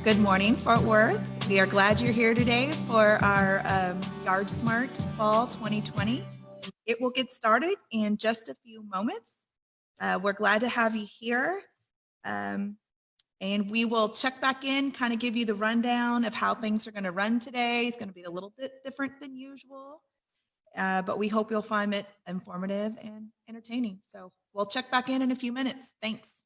Good morning, Fort Worth. We are glad you're here today for our YardSmart Fall 2020. It will get started in just a few moments. We're glad to have you here. And we will check back in, kind of give you the rundown of how things are going to run today. It's going to be a little bit different than usual, but we hope you'll find it informative and entertaining. So we'll check back in a few minutes. Thanks.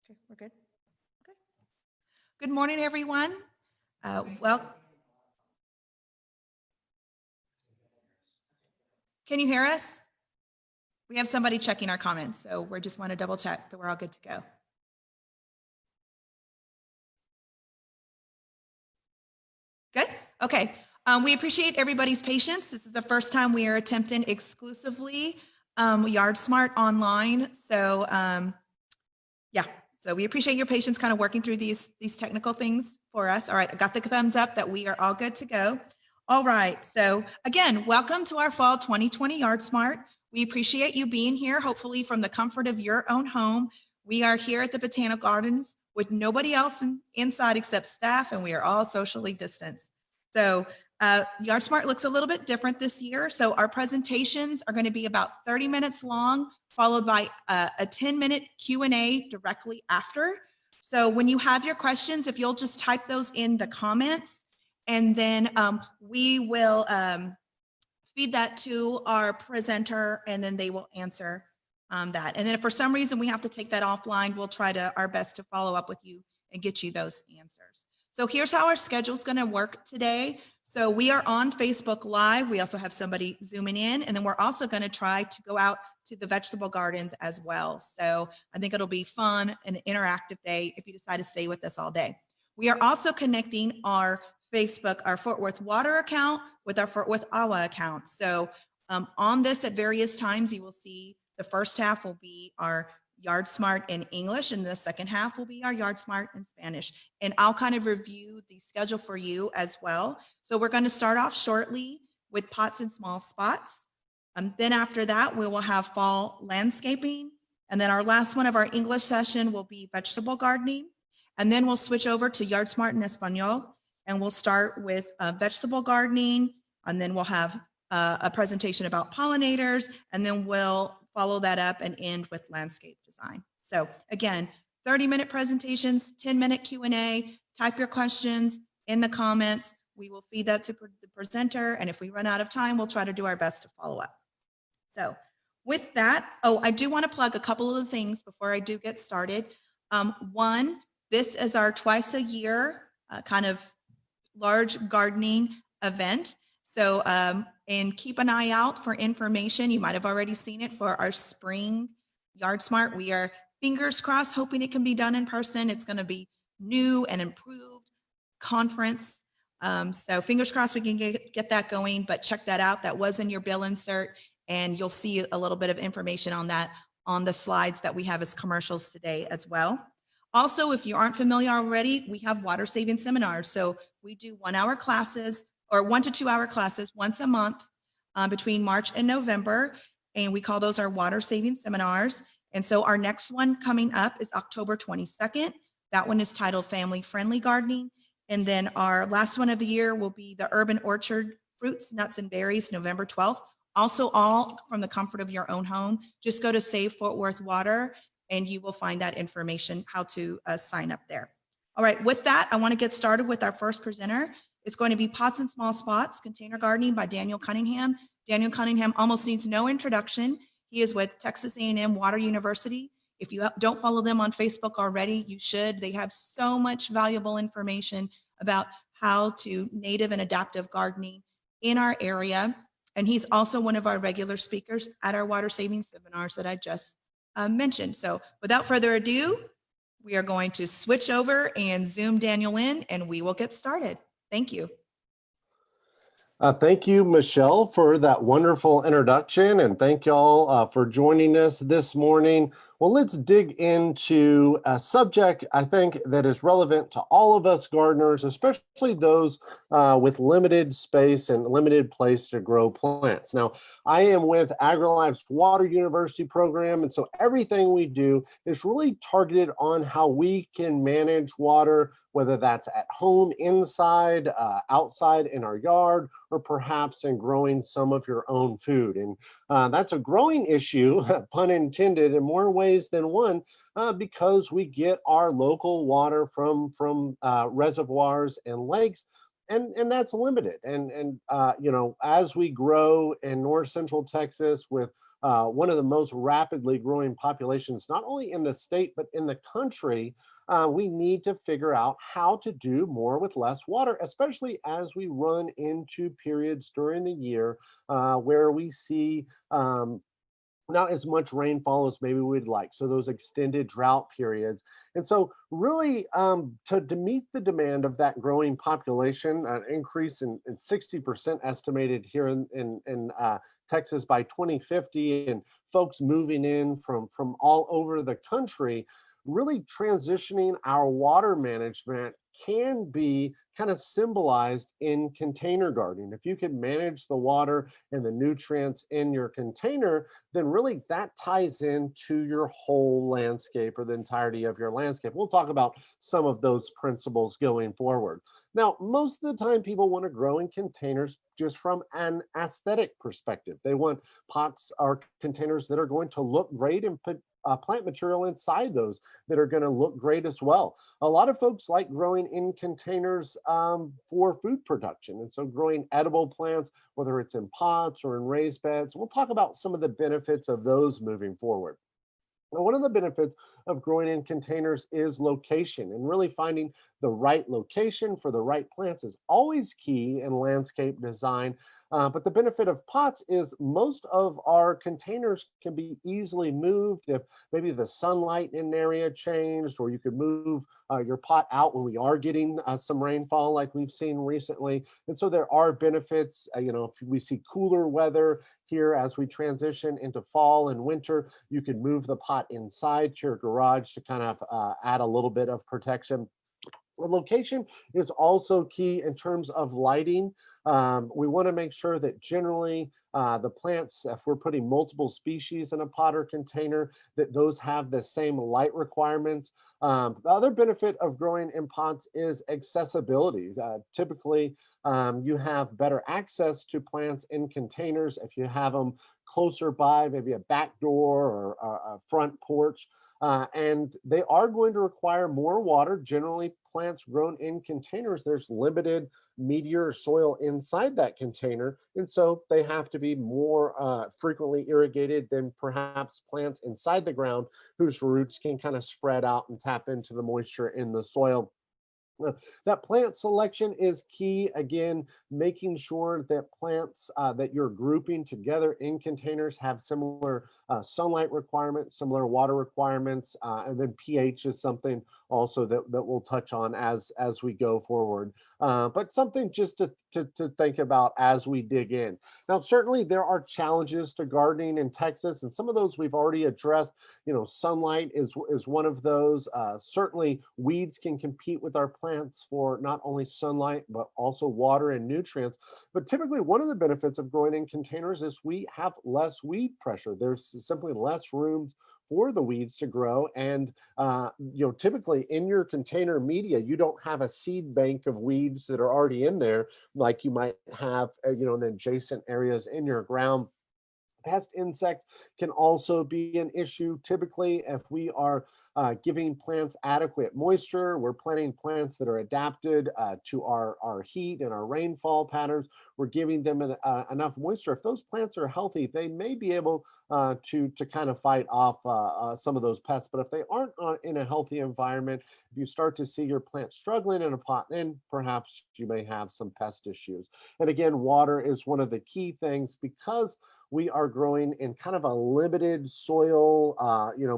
Okay, we're good. Okay. Good morning, everyone. Well, can you hear us? We have somebody checking our comments, so we just want to double check that we're all good to go. Good? Okay. We appreciate everybody's patience. This is the first time we are attempting exclusively YardSmart online. So yeah, so we appreciate your patience kind of working through these technical things for us. All right, I got the thumbs up that we are all good to go. All right, so again, welcome to our fall 2020 YardSmart. We appreciate you being here, hopefully from the comfort of your own home. We are here at the Botanical Gardens with nobody else inside except staff, and we are all socially distanced. So YardSmart looks a little bit different this year. So our presentations are going to be about 30 minutes long, followed by a 10-minute Q&A directly after. So when you have your questions, if you'll just type those in the comments, and then we will feed that to our presenter, and then they will answer that. And then if for some reason we have to take that offline, we'll try our best to follow up with you and get you those answers. So here's how our schedule is going to work today. So we are on Facebook Live. We also have somebody zooming in, and then we're also going to try to go out to the vegetable gardens as well. So I think it'll be fun and an interactive day if you decide to stay with us all day. We are also connecting our Facebook, our Fort Worth Water account with our Fort Worth Awa account. So on this at various times, you will see the first half will be our YardSmart in English, and the second half will be our YardSmart in Spanish. And I'll kind of review the schedule for you as well. So we're going to start off shortly with pots and small spots. Then after that, we will have fall landscaping. And then our last one of our English session will be vegetable gardening. And then we'll switch over to YardSmart in Espanol. And we'll start with vegetable gardening. And then we'll have a presentation about pollinators. And then we'll follow that up and end with landscape design. So again, 30-minute presentations, 10-minute Q&A, type your questions in the comments. We will feed that to the presenter. And if we run out of time, we'll try to do our best to follow up. So with that, I do want to plug a couple of the things before I do get started. One, this is our twice a year kind of large gardening event. So, and keep an eye out for information. You might have already seen it for our spring YardSmart. We are fingers crossed, hoping it can be done in person. It's going to be new and improved conference. So fingers crossed we can get that going, but check that out. That was in your bill insert, and you'll see a little bit of information on that on the slides that we have as commercials today as well. Also, if you aren't familiar already, we have water saving seminars. So we do 1 hour classes or 1 to 2 hour classes once a month between March and November. And we call those our water saving seminars. And so our next one coming up is October 22nd. That one is titled Family Friendly Gardening. And then our last one of the year will be the Urban Orchard Fruits, Nuts, and Berries, November 12th. Also all from the comfort of your own home. Just go to Save Fort Worth Water and you will find that information, how to sign up there. All right, with that, I want to get started with our first presenter. It's going to be Pots and Small Spots, Container Gardening by Daniel Cunningham. Daniel Cunningham almost needs no introduction. He is with Texas A&M Water University. If you don't follow them on Facebook already, you should. They have so much valuable information about how to native and adaptive gardening in our area. And he's also one of our regular speakers at our water saving seminars that I just mentioned. So without further ado, we are going to switch over and zoom Daniel in, and we will get started. Thank you. Thank you, Michelle, for that wonderful introduction, and thank y'all for joining us this morning. Well, let's dig into a subject I think that is relevant to all of us gardeners, especially those with limited space and limited place to grow plants. Now, I am with AgriLife's Water University program, and so everything we do is really targeted on how we can manage water, whether that's at home, inside, outside in our yard, or perhaps in growing some of your own food. And that's a growing issue, pun intended, in more ways than one, because we get our local water from reservoirs and lakes, and that's limited. And you know, as we grow in north central Texas with one of the most rapidly growing populations, not only in the state, but in the country, we need to figure out how to do more with less water, especially as we run into periods during the year where we see not as much rainfall as maybe we'd like. So those extended drought periods. And so really to meet the demand of that growing population, an increase in 60% estimated here in Texas by 2050, and folks moving in from all over the country, really transitioning our water management can be kind of symbolized in container gardening. If you can manage the water and the nutrients in your container, then really that ties into your whole landscape or the entirety of your landscape. We'll talk about some of those principles going forward. Now, most of the time, people want to grow in containers just from an aesthetic perspective. They want pots or containers that are going to look great and put plant material inside those that are going to look great as well. A lot of folks like growing in containers for food production. And so growing edible plants, whether it's in pots or in raised beds, we'll talk about some of the benefits of those moving forward. Now, one of the benefits of growing in containers is location, and really finding the right location for the right plants is always key in landscape design. But the benefit of pots is most of our containers can be easily moved if maybe the sunlight in an area changed, or you could move your pot out when we are getting some rainfall like we've seen recently. And so there are benefits, if we see cooler weather here as we transition into fall and winter, you can move the pot inside to your garage to kind of add a little bit of protection. The location is also key in terms of lighting. We want to make sure that generally the plants, if we're putting multiple species in a pot or container, that those have the same light requirements. The other benefit of growing in pots is accessibility. Typically, you have better access to plants in containers if you have them closer by, maybe a back door or a front porch. And they are going to require more water. Generally, plants grown in containers, there's limited media or soil inside that container. And so they have to be more frequently irrigated than perhaps plants inside the ground whose roots can kind of spread out and tap into the moisture in the soil. That plant selection is key. Again, making sure that plants that you're grouping together in containers have similar sunlight requirements, similar water requirements, and then pH is something also that we'll touch on as we go forward. But something just to think about as we dig in. Now, certainly there are challenges to gardening in Texas, and some of those we've already addressed. Sunlight is one of those. Certainly, weeds can compete with our plants for not only sunlight, but also water and nutrients. But typically, one of the benefits of growing in containers is we have less weed pressure. There's simply less room for the weeds to grow. And, typically in your container media, you don't have a seed bank of weeds that are already in there like you might have, in the adjacent areas in your ground. Pest insects can also be an issue. Typically, if we are giving plants adequate moisture, we're planting plants that are adapted to our heat and our rainfall patterns, we're giving them enough moisture. If those plants are healthy, they may be able to kind of fight off some of those pests. But if they aren't in a healthy environment, if you start to see your plant struggling in a pot, then perhaps you may have some pest issues. And again, water is one of the key things because we are growing in kind of a limited soil,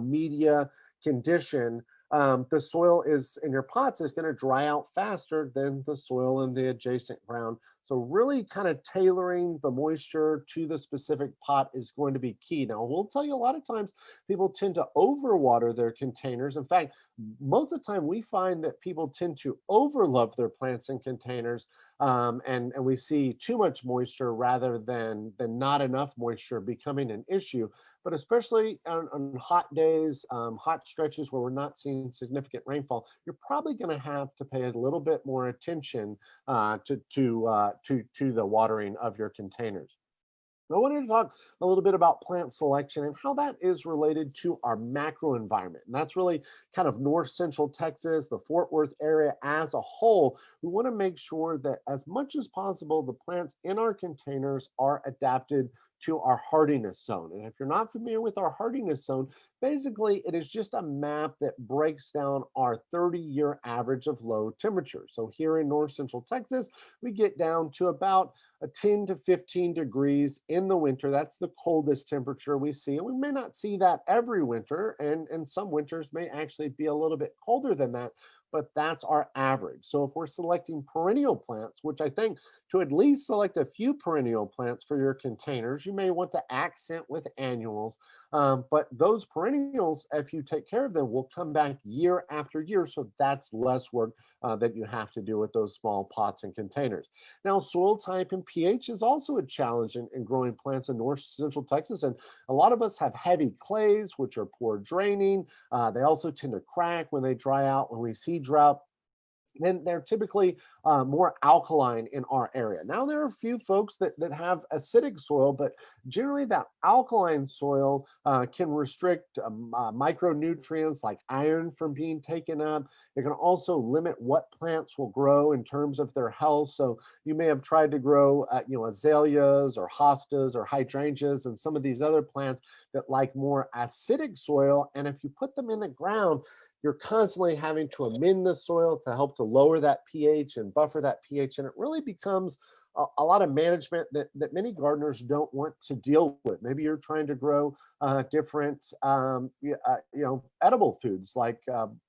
media condition. The soil is in your pots is going to dry out faster than the soil in the adjacent ground. So really kind of tailoring the moisture to the specific pot is going to be key. Now, we'll tell you a lot of times people tend to overwater their containers. In fact, most of the time we find that people tend to overlove their plants in containers, and we see too much moisture rather than not enough moisture becoming an issue. But especially on hot days, hot stretches where we're not seeing significant rainfall, you're probably going to have to pay a little bit more attention to the watering of your containers. I wanted to talk a little bit about plant selection and how that is related to our macro environment. And that's really kind of north central Texas, the Fort Worth area as a whole. We want to make sure that as much as possible, the plants in our containers are adapted to our hardiness zone. And if you're not familiar with our hardiness zone, basically it is just a map that breaks down our 30-year average of low temperature. So here in north central Texas, we get down to about 10 to 15 degrees in the winter. That's the coldest temperature we see. And we may not see that every winter, and some winters may actually be a little bit colder than that, but that's our average. So if we're selecting perennial plants, which I think to at least select a few perennial plants for your containers, you may want to accent with annuals. But those perennials, if you take care of them, will come back year after year. So that's less work that you have to do with those small pots and containers. Now, soil type and pH is also a challenge in growing plants in north central Texas. And a lot of us have heavy clays, which are poor draining. They also tend to crack when they dry out. When we see drought, then they're typically more alkaline in our area. Now, there are a few folks that have acidic soil, but generally that alkaline soil can restrict micronutrients like iron from being taken up. It can also limit what plants will grow in terms of their health. So you may have tried to grow, azaleas or hostas or hydrangeas and some of these other plants that like more acidic soil. And if you put them in the ground, you're constantly having to amend the soil to help to lower that pH and buffer that pH. And it really becomes a lot of management that many gardeners don't want to deal with. Maybe you're trying to grow different, edible foods like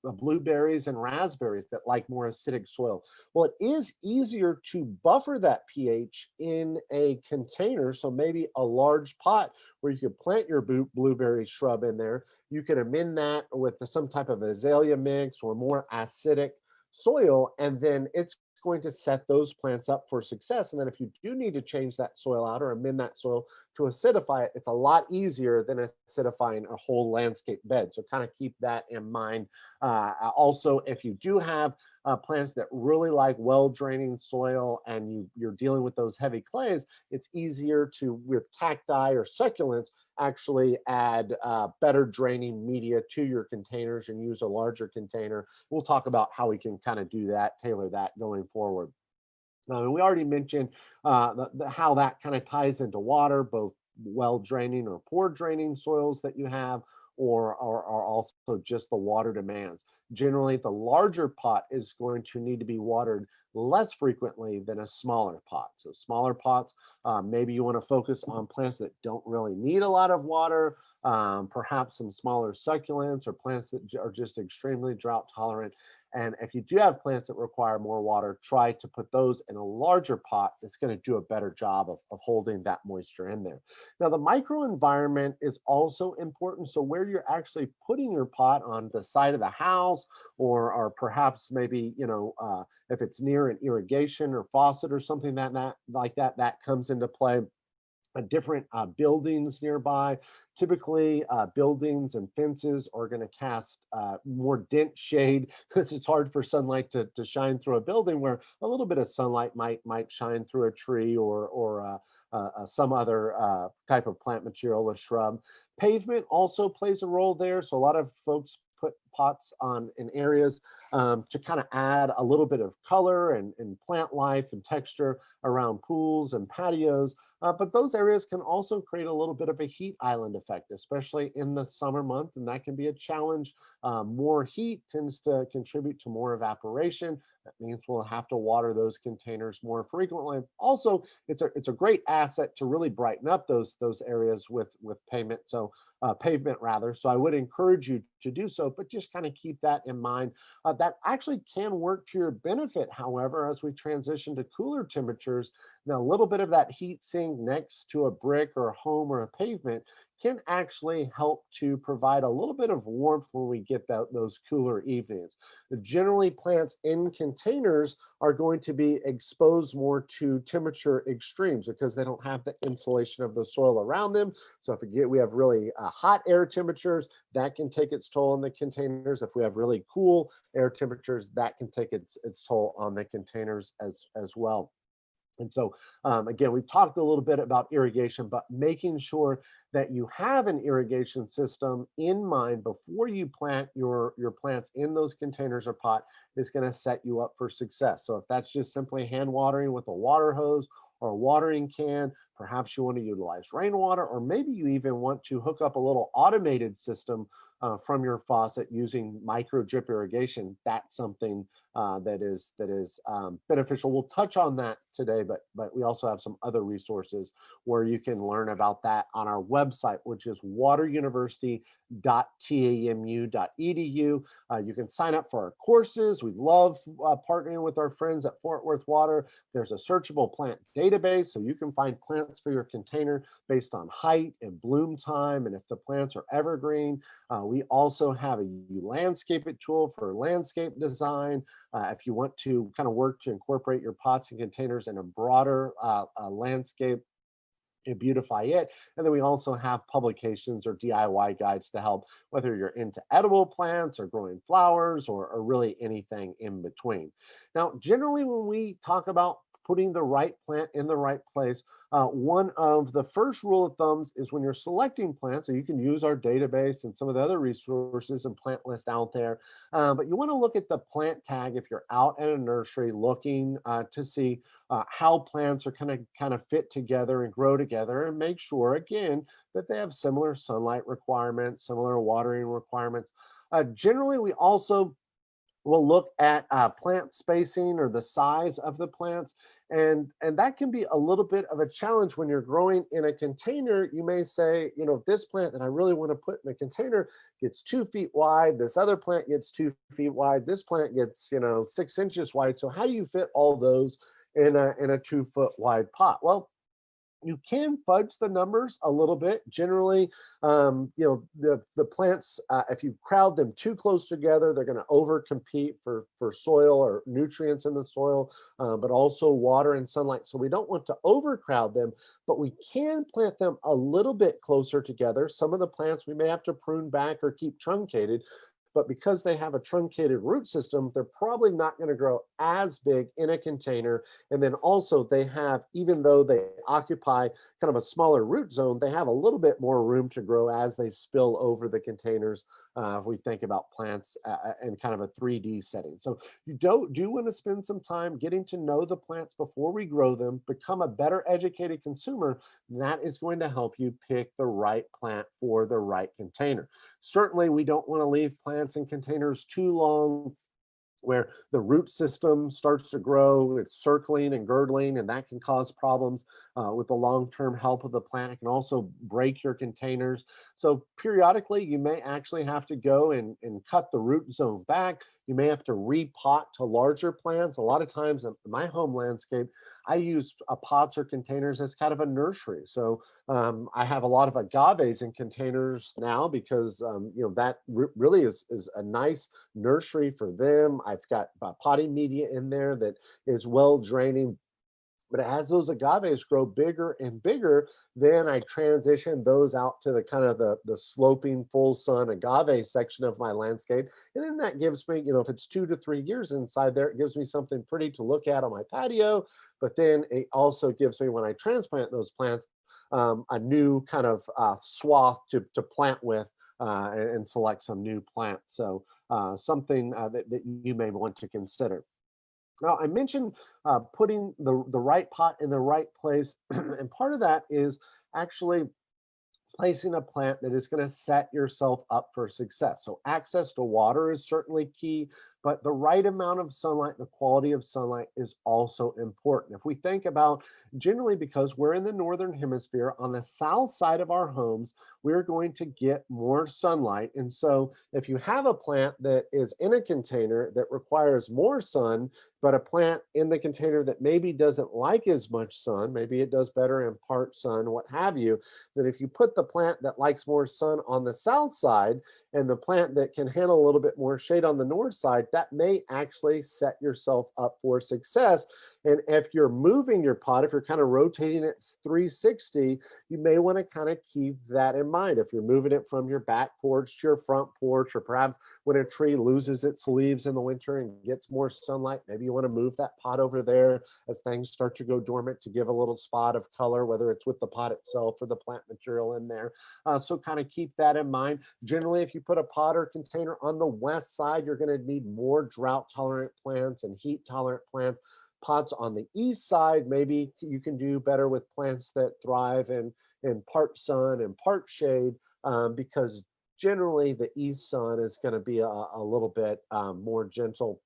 blueberries and raspberries that like more acidic soil. Well, it is easier to buffer that pH in a container. So maybe a large pot where you could plant your blueberry shrub in there. You could amend that with some type of azalea mix or more acidic soil, and then it's going to set those plants up for success. And then if you do need to change that soil out or amend that soil to acidify it, it's a lot easier than acidifying a whole landscape bed. So kind of keep that in mind. Also, if you do have plants that really like well-draining soil and you're dealing with those heavy clays, it's easier to, with cacti or succulents, actually add better draining media to your containers and use a larger container. We'll talk about how we can kind of do that, tailor that going forward. We already mentioned how that kind of ties into water, both well draining or poor draining soils that you have, or also just the water demands. Generally, the larger pot is going to need to be watered less frequently than a smaller pot. So smaller pots, maybe you want to focus on plants that don't really need a lot of water, perhaps some smaller succulents or plants that are just extremely drought tolerant. And if you do have plants that require more water, try to put those in a larger pot that's going to do a better job of holding that moisture in there. Now, the microenvironment is also important. So where you're actually putting your pot, on the side of the house, or perhaps maybe, if it's near an irrigation or faucet or something that comes into play. Different buildings nearby. Typically, buildings and fences are going to cast more dense shade because it's hard for sunlight to shine through a building, where a little bit of sunlight might shine through a tree or some other type of plant material, a shrub. Pavement also plays a role there. So a lot of folks put pots on in areas to kind of add a little bit of color and plant life and texture around pools and patios. But those areas can also create a little bit of a heat island effect, especially in the summer month, and that can be a challenge. More heat tends to contribute to more evaporation. That means we'll have to water those containers more frequently. Also, it's a great asset to really brighten up those areas with pavement. So pavement rather. So I would encourage you to do so, but just kind of keep that in mind. That actually can work to your benefit, however, as we transition to cooler temperatures. Now, a little bit of that heat sink next to a brick or a home or a pavement can actually help to provide a little bit of warmth when we get those cooler evenings. Generally, plants in containers are going to be exposed more to temperature extremes because they don't have the insulation of the soil around them. So if we have really hot air temperatures, that can take its toll on the containers. If we have really cool air temperatures, that can take its toll on the containers as well. And so, again, we've talked a little bit about irrigation, but making sure that you have an irrigation system in mind before you plant your plants in those containers or pot is going to set you up for success. So if that's just simply hand watering with a water hose or a watering can, Perhaps you want to utilize rainwater, or maybe you even want to hook up a little automated system from your faucet using micro drip irrigation. That's something that is beneficial. We'll touch on that today, but we also have some other resources where you can learn about that on our website, which is wateruniversity.tamu.edu. You can sign up for our courses. We love partnering with our friends at Fort Worth Water. There's a searchable plant database, so you can find plants for your container based on height and bloom time, and if the plants are evergreen. We also have a landscape it tool for landscape design. If you want to kind of work to incorporate your pots and containers in a broader landscape and beautify it. And then we also have publications or DIY guides to help, whether you're into edible plants or growing flowers or really anything in between. Now, generally, when we talk about putting the right plant in the right place, one of the first rule of thumbs is when you're selecting plants, so you can use our database and some of the other resources and plant list out there, but you want to look at the plant tag if you're out at a nursery looking to see how plants are kind of fit together and grow together, and make sure again that they have similar sunlight requirements, similar watering requirements. Generally, we also will look at plant spacing or the size of the plants, and that can be a little bit of a challenge when you're growing in a container. You may say, this plant that I really want to put in a container gets 2 feet wide, this other plant gets 2 feet wide, this plant gets 6 inches wide. So how do you fit all those in a 2 foot wide pot? Well, you can fudge the numbers a little bit. Generally, the plants, if you crowd them too close together, they're going to over compete for soil or nutrients in the soil, but also water and sunlight. So we don't want to overcrowd them, but we can plant them a little bit closer together. Some of the plants we may have to prune back or keep truncated, but because they have a truncated root system, they're probably not going to grow as big in a container. And then also they have, even though they occupy kind of a smaller root zone, they have a little bit more room to grow as they spill over the containers. If we think about plants in kind of a 3D setting. So you do want to spend some time getting to know the plants before we grow them, become a better educated consumer. That is going to help you pick the right plant for the right container. Certainly, we don't want to leave plants in containers too long where the root system starts to grow, it's circling and girdling, and that can cause problems with the long-term health of the plant. It can also break your containers. So periodically, you may actually have to go and cut the root zone back. You may have to repot to larger plants. A lot of times in my home landscape, I use pots or containers as kind of a nursery. So I have a lot of agaves in containers now because that really is a nice nursery for them. I've got potting media in there that is well draining. But as those agaves grow bigger and bigger, then I transition those out to the kind of the sloping full sun agave section of my landscape. And then that gives me, if it's 2 to 3 years inside there, it gives me something pretty to look at on my patio. But then it also gives me, when I transplant those plants, a new kind of swath to plant with and select some new plants. So something that you may want to consider. Now, I mentioned putting the right pot in the right place, and part of that is actually placing a plant that is going to set yourself up for success. So access to water is certainly key, but the right amount of sunlight, the quality of sunlight is also important. If we think about, generally, because we're in the northern hemisphere, on the south side of our homes, we're going to get more sunlight. And so if you have a plant that is in a container that requires more sun, but a plant in the container that maybe doesn't like as much sun, maybe it does better in part sun, what have you, that if you put the plant that likes more sun on the south side and the plant that can handle a little bit more shade on the north side, that may actually set yourself up for success. And if you're moving your pot, if you're kind of rotating it 360, you may want to kind of keep that in mind. If you're moving it from your back porch to your front porch, or perhaps when a tree loses its leaves in the winter and gets more sunlight, maybe you want to move that pot over there as things start to go dormant to give a little spot of color, whether it's with the pot itself or the plant material in there. So kind of keep that in mind. Generally, if you put a pot or container on the west side, you're going to need more drought tolerant plants and heat tolerant plants. pots on the east side, maybe you can do better with plants that thrive in part sun and part shade, because generally the east sun is going to be a little bit more gentle.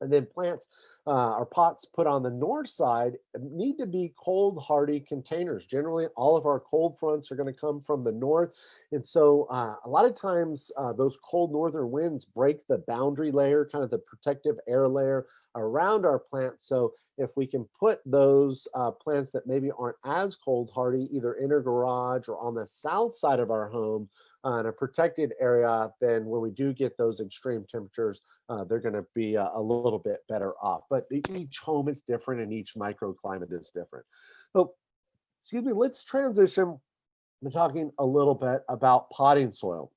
And then plants or pots put on the north side need to be cold hardy containers. Generally, all of our cold fronts are going to come from the north. And so a lot of times those cold northern winds break the boundary layer, kind of the protective air layer around our plants. So if we can put those plants that maybe aren't as cold hardy, either in our garage or on the south side of our home, in a protected area, then when we do get those extreme temperatures, they're going to be a little bit better off. But each home is different and each microclimate is different. So, excuse me, let's transition to talking a little bit about potting soil.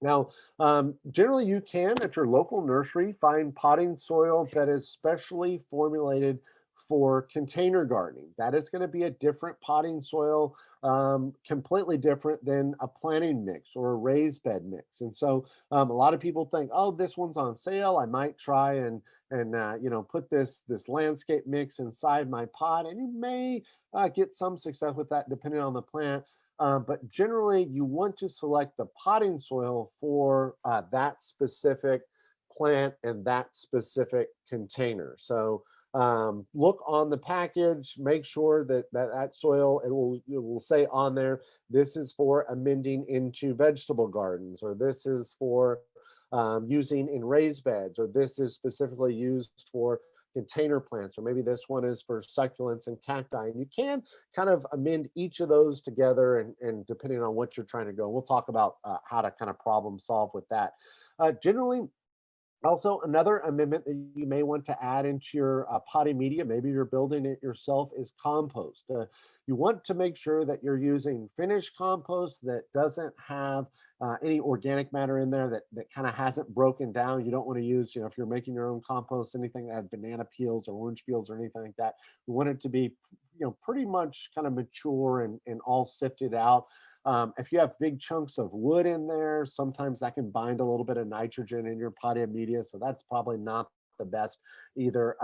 Now, generally you can at your local nursery find potting soil that is specially formulated for container gardening. That is going to be a different potting soil, completely different than a planting mix or a raised bed mix. And so a lot of people think, oh, this one's on sale. I might try and put this landscape mix inside my pot, and you may get some success with that depending on the plant. But generally, you want to select the potting soil for that specific plant and that specific container. So look on the package, make sure that soil, it will say on there, this is for amending into vegetable gardens, or this is for using in raised beds, or this is specifically used for container plants, or maybe this one is for succulents and cacti. And you can kind of amend each of those together, and depending on what you're trying to go, we'll talk about how to kind of problem solve with that. Generally, also, another amendment that you may want to add into your potting media, maybe you're building it yourself, is compost. You want to make sure that you're using finished compost that doesn't have any organic matter in there, that kind of hasn't broken down. You don't want to use, if you're making your own compost, anything that had banana peels or orange peels or anything like that. We want it to be, pretty much kind of mature and all sifted out. If you have big chunks of wood in there, sometimes that can bind a little bit of nitrogen in your potting media. So that's probably not the best either.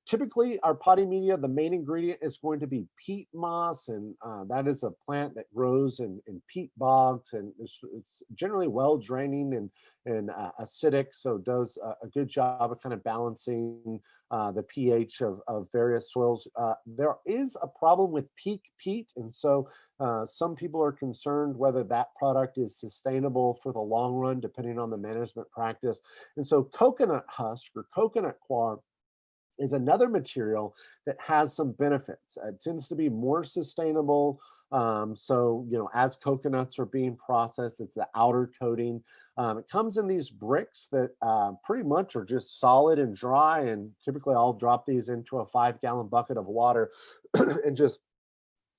Typically, our potting media, the main ingredient is going to be peat moss, and that is a plant that grows in peat bogs, and it's generally well draining and acidic, so does a good job of kind of balancing the pH of various soils. There is a problem with peak peat, and so some people are concerned whether that product is sustainable for the long run, depending on the management practice. And so coconut husk or coconut coir is another material that has some benefits. It tends to be more sustainable. As coconuts are being processed, it's the outer coating. It comes in these bricks that pretty much are just solid and dry. And typically I'll drop these into a 5-gallon bucket of water and just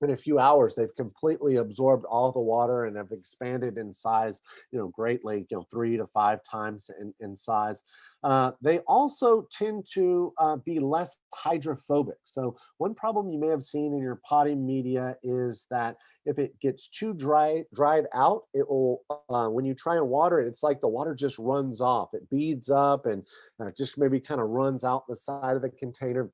in a few hours, they've completely absorbed all the water and have expanded in size, greatly, 3 to 5 times in size. They also tend to be less hydrophobic. So one problem you may have seen in your potting media is that if it gets too dried out, it will, when you try and water it, it's like the water just runs off. It beads up and just maybe kind of runs out the side of the container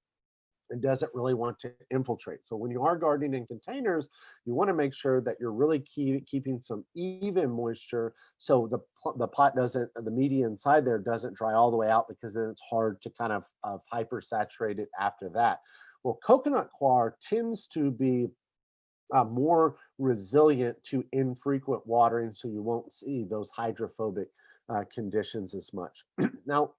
and doesn't really want to infiltrate. So when you are gardening in containers, you want to make sure that you're really keeping some even moisture, so the pot doesn't, the media inside there doesn't dry all the way out, because then it's hard to kind of hyper saturate it after that. Well, coconut coir tends to be more resilient to infrequent watering, so you won't see those hydrophobic conditions as much. Now,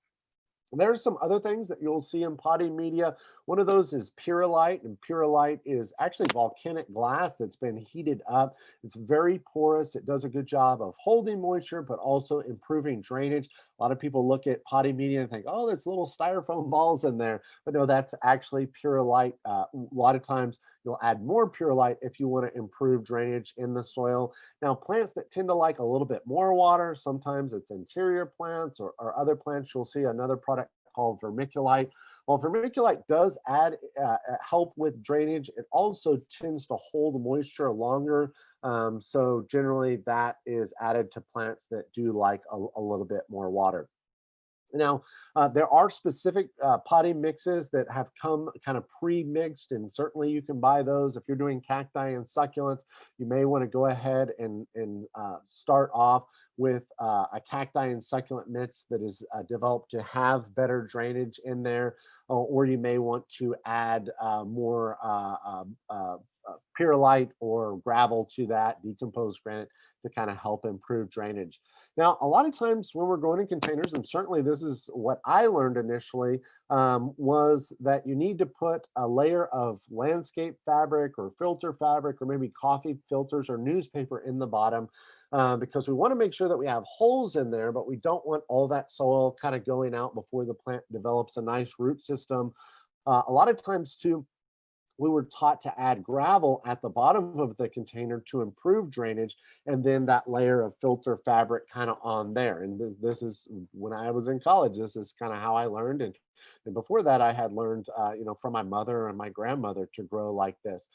there's some other things that you'll see in potting media. One of those is pyrrolite, and pyrrolite is actually volcanic glass that's been heated up. It's very porous. It does a good job of holding moisture, but also improving drainage. A lot of people look at potting media and think, oh, there's little styrofoam balls in there. But no, that's actually pyrrolite. A lot of times you'll add more pyrrolite if you want to improve drainage in the soil. Now, plants that tend to like a little bit more water, sometimes it's interior plants or other plants, you'll see another product called vermiculite. Well, vermiculite does add help with drainage. It also tends to hold moisture longer. So generally that is added to plants that do like a little bit more water. Now, there are specific potting mixes that have come kind of pre-mixed, and certainly you can buy those. If you're doing cacti and succulents, you may want to go ahead and start off with a cacti and succulent mix that is developed to have better drainage in there, or you may want to add more perlite or gravel to that, decomposed granite, to kind of help improve drainage. Now, a lot of times when we're growing in containers, and certainly this is what I learned initially, was that you need to put a layer of landscape fabric or filter fabric or maybe coffee filters or newspaper in the bottom, because we want to make sure that we have holes in there, but we don't want all that soil kind of going out before the plant develops a nice root system. A lot of times too, we were taught to add gravel at the bottom of the container to improve drainage, and then that layer of filter fabric kind of on there. And this is when I was in college, this is kind of how I learned. And before that, I had learned, from my mother and my grandmother to grow like this.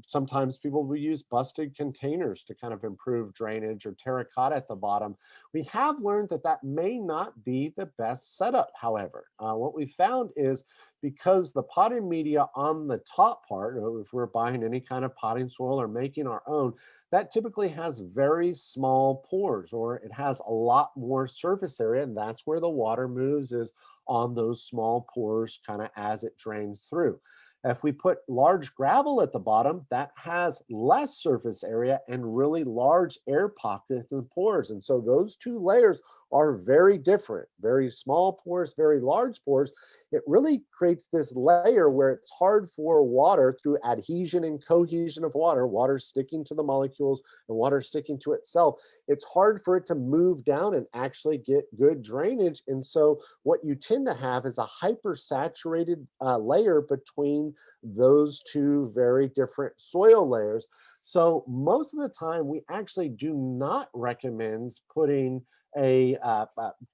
Sometimes people will use busted containers to kind of improve drainage, or terracotta at the bottom. We have learned that that may not be the best setup, however. What we found is, because the potting media on the top part, if we're buying any kind of potting soil or making our own, that typically has very small pores, or it has a lot more surface area, and that's where the water moves, is on those small pores kind of as it drains through. If we put large gravel at the bottom, that has less surface area and really large air pockets and pores. And so those two layers are very different. Very small pores, very large pores. It really creates this layer where it's hard for water, through adhesion and cohesion of water sticking to the molecules and water sticking to itself, it's hard for it to move down and actually get good drainage. And so what you tend to have is a hypersaturated layer between those two very different soil layers. So most of the time, we actually do not recommend putting a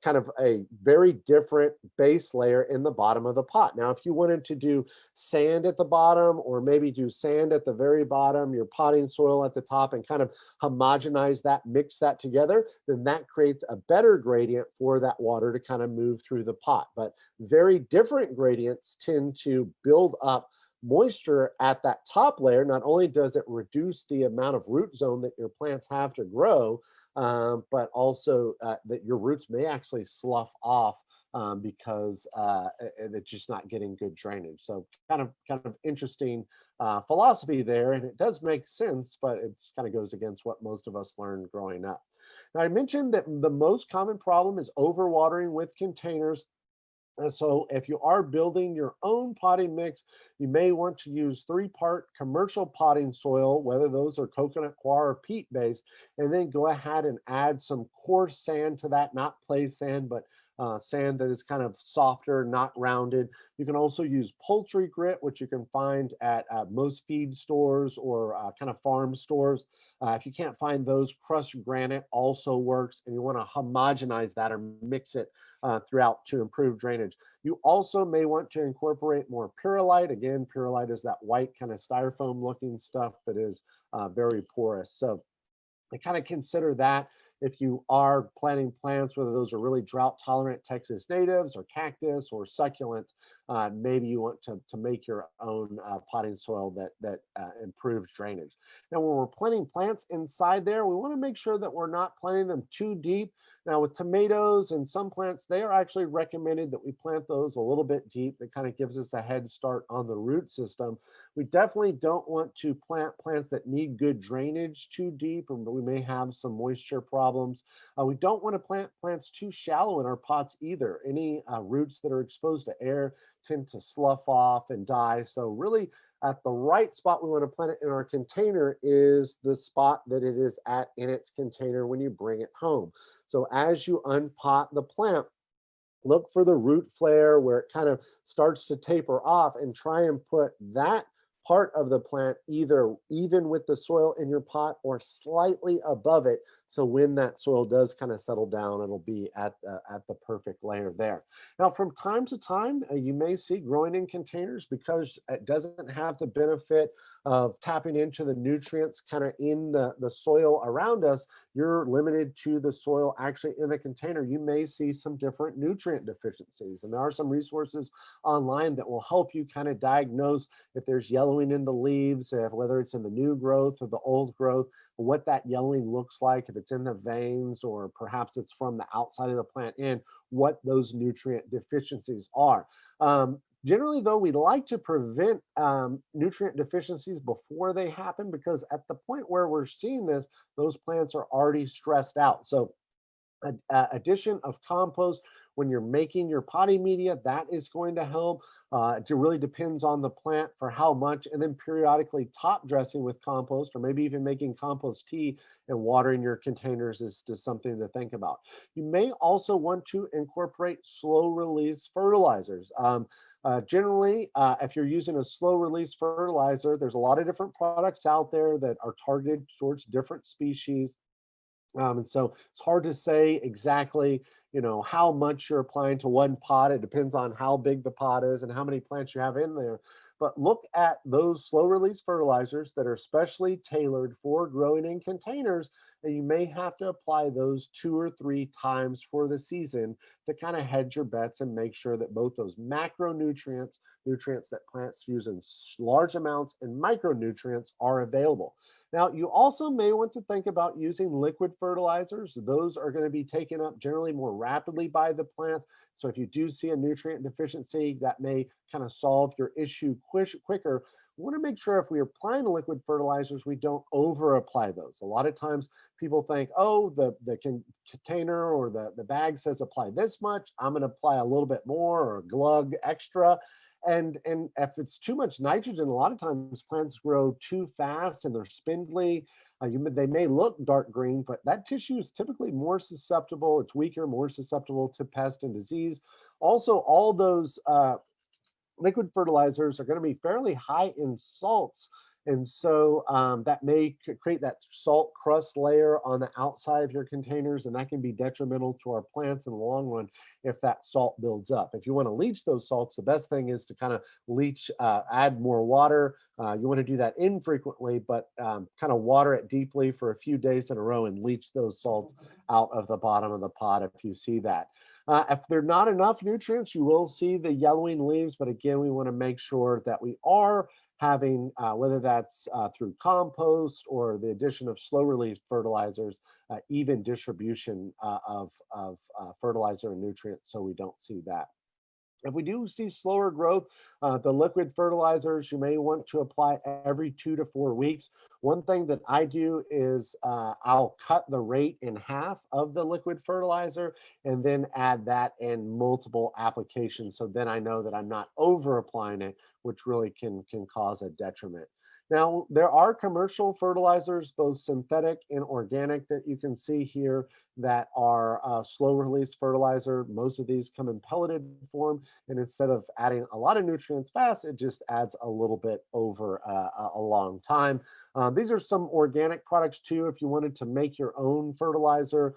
kind of a very different base layer in the bottom of the pot. Now, if you wanted to do sand at the bottom, or maybe do sand at the very bottom, your potting soil at the top, and kind of homogenize that, mix that together, then that creates a better gradient for that water to kind of move through the pot. But very different gradients tend to build up moisture at that top layer. Not only does it reduce the amount of root zone that your plants have to grow, but also that your roots may actually slough off, because it's just not getting good drainage. So kind of interesting philosophy there, and it does make sense, but it's kind of goes against what most of us learned growing up. Now, I mentioned that the most common problem is overwatering with containers. And so if you are building your own potting mix, you may want to use 3-part commercial potting soil, whether those are coconut coir or peat based, and then go ahead and add some coarse sand to that, not play sand, but sand that is kind of softer, not rounded. You can also use poultry grit, which you can find at most feed stores or kind of farm stores. If you can't find those, crushed granite also works, and you want to homogenize that or mix it throughout to improve drainage. You also may want to incorporate more perlite. Again, perlite is that white kind of styrofoam looking stuff that is very porous. So I kind of consider that if you are planting plants, whether those are really drought tolerant Texas natives or cactus or succulents, maybe you want to make your own potting soil that improves drainage. Now, when we're planting plants inside there, we want to make sure that we're not planting them too deep. Now, with tomatoes and some plants, they are actually recommended that we plant those a little bit deep. That kind of gives us a head start on the root system. We definitely don't want to plant plants that need good drainage too deep, and we may have some moisture problems. We don't want to plant plants too shallow in our pots either. Any roots that are exposed to air tend to slough off and die. So really, at the right spot we want to plant it in our container is the spot that it is at in its container when you bring it home. So as you unpot the plant, look for the root flare where it kind of starts to taper off, and try and put that part of the plant either even with the soil in your pot or slightly above it. So when that soil does kind of settle down, it'll be at the perfect layer there. Now, from time to time, you may see growing in containers because it doesn't have the benefit of tapping into the nutrients kind of in the soil around us. You're limited to the soil actually in the container. You may see some different nutrient deficiencies, and there are some resources online that will help you kind of diagnose if there's yellowing in the leaves, whether it's in the new growth or the old growth, what that yellowing looks like, if it's in the veins or perhaps it's from the outside of the plant in, what those nutrient deficiencies are. Generally, though, we like to prevent nutrient deficiencies before they happen because at the point where we're seeing this, those plants are already stressed out. So addition of compost when you're making your potting media, that is going to help. It really depends on the plant for how much, and then periodically top dressing with compost, or maybe even making compost tea and watering your containers is just something to think about. You may also want to incorporate slow release fertilizers. Generally, if you're using a slow release fertilizer, there's a lot of different products out there that are targeted towards different species. And so it's hard to say exactly, how much you're applying to one pot. It depends on how big the pot is and how many plants you have in there. But look at those slow release fertilizers that are specially tailored for growing in containers. And you may have to apply those 2 or 3 times for the season to kind of hedge your bets and make sure that both those macronutrients, nutrients that plants use in large amounts, and micronutrients are available. Now, you also may want to think about using liquid fertilizers. Those are going to be taken up generally more rapidly by the plant. So if you do see a nutrient deficiency, that may kind of solve your issue quicker. We want to make sure if we are applying liquid fertilizers, we don't over apply those. A lot of times people think, oh, the container or the bag says apply this much, I'm going to apply a little bit more or glug extra. And if it's too much nitrogen, a lot of times plants grow too fast and they're spindly. They may look dark green, but that tissue is typically more susceptible. It's weaker, more susceptible to pest and disease. Also, all those liquid fertilizers are going to be fairly high in salts. And so that may create that salt crust layer on the outside of your containers, and that can be detrimental to our plants in the long run if that salt builds up. If you want to leach those salts, the best thing is to kind of leach, add more water. You want to do that infrequently, but kind of water it deeply for a few days in a row and leach those salts out of the bottom of the pot if you see that. If there are not enough nutrients, you will see the yellowing leaves, but again, we want to make sure that we are having, whether that's through compost or the addition of slow release fertilizers, even distribution of fertilizer and nutrients so we don't see that. If we do see slower growth, the liquid fertilizers you may want to apply every 2 to 4 weeks. One thing that I do is I'll cut the rate in half of the liquid fertilizer and then add that in multiple applications. So then I know that I'm not over applying it, which really can cause a detriment. Now, there are commercial fertilizers, both synthetic and organic, that you can see here that are slow release fertilizer. Most of these come in pelleted form, and instead of adding a lot of nutrients fast, it just adds a little bit over a long time. These are some organic products too. If you wanted to make your own fertilizer,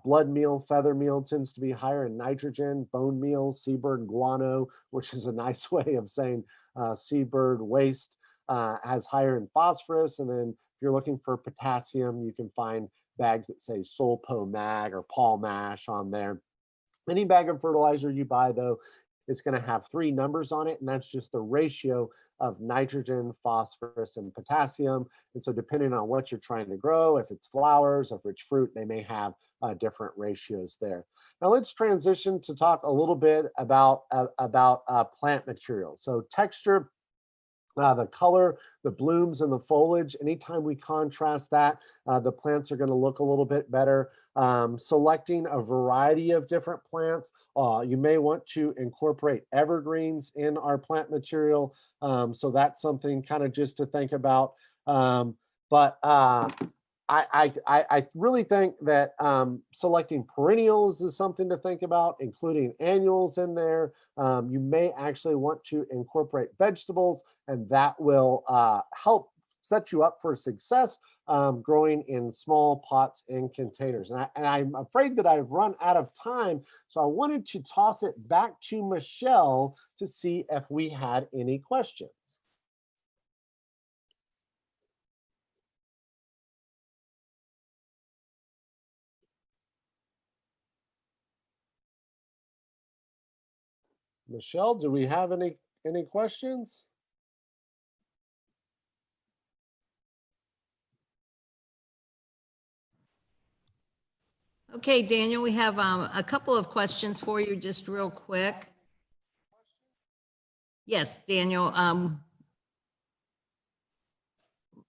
blood meal, feather meal tends to be higher in nitrogen, bone meal, seabird guano, which is a nice way of saying seabird waste, has higher in phosphorus. And then if you're looking for potassium, you can find bags that say Solpo Mag or Paul Mash on there. Any bag of fertilizer you buy, though, is going to have 3 numbers on it, and that's just the ratio of nitrogen, phosphorus, and potassium. And so depending on what you're trying to grow, if it's flowers, if it's fruit, they may have different ratios there. Now let's transition to talk a little bit about plant material. So texture, the color, the blooms, and the foliage. Anytime we contrast that, the plants are going to look a little bit better. Selecting a variety of different plants. You may want to incorporate evergreens in our plant material. So that's something kind of just to think about. But I really think that selecting perennials is something to think about, including annuals in there. You may actually want to incorporate vegetables, and that will help set you up for success growing in small pots and containers. And I'm afraid that I've run out of time, so I wanted to toss it back to Michelle to see if we had any questions. Michelle, do we have any questions? Okay, Daniel, we have a couple of questions for you just real quick. Yes, Daniel.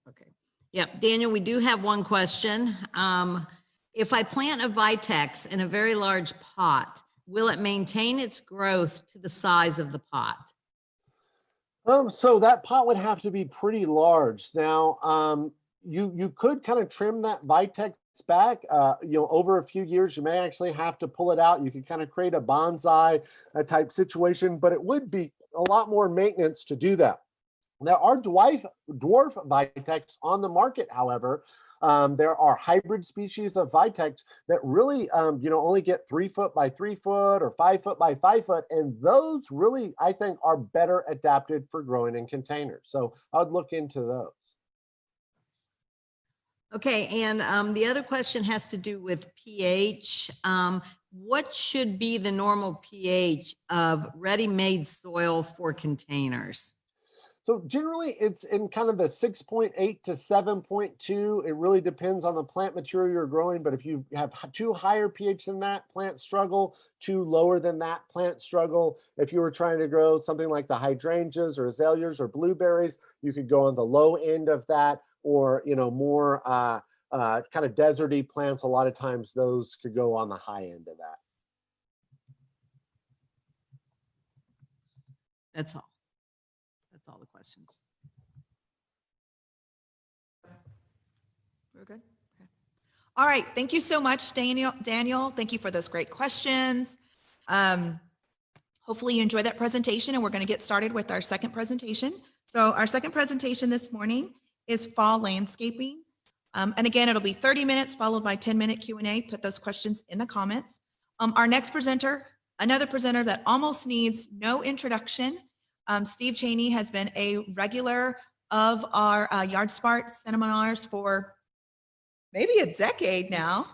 Okay. Yep, Daniel, we do have one question. If I plant a vitex in a very large pot, will it maintain its growth to the size of the pot? So that pot would have to be pretty large. Now, you could kind of trim that vitex back. Over a few years, you may actually have to pull it out. You could kind of create a bonsai type situation, but it would be a lot more maintenance to do that. There are dwarf vitex on the market, however. There are hybrid species of vitex that really, only get 3 foot by 3 foot or 5 foot by 5 foot. And those really, I think, are better adapted for growing in containers. So I would look into those. Okay, and the other question has to do with pH. What should be the normal pH of ready-made soil for containers? So generally it's in kind of the 6.8 to 7.2. It really depends on the plant material you're growing, but if you have too higher pH than that, plant struggle. Too lower than that, plant struggle. If you were trying to grow something like the hydrangeas or azaleas or blueberries, you could go on the low end of that, or more kind of deserty plants. A lot of times those could go on the high end of that. That's all. That's all the questions. We're good? Okay. All right. Thank you so much, Daniel. Thank you for those great questions. Hopefully you enjoyed that presentation, and we're going to get started with our second presentation. So our second presentation this morning is fall landscaping. And again, it'll be 30 minutes followed by 10-minute Q&A. Put those questions in the comments. Our next presenter, another presenter that almost needs no introduction. Steve Cheney has been a regular of our YardSmart seminars for maybe a decade now.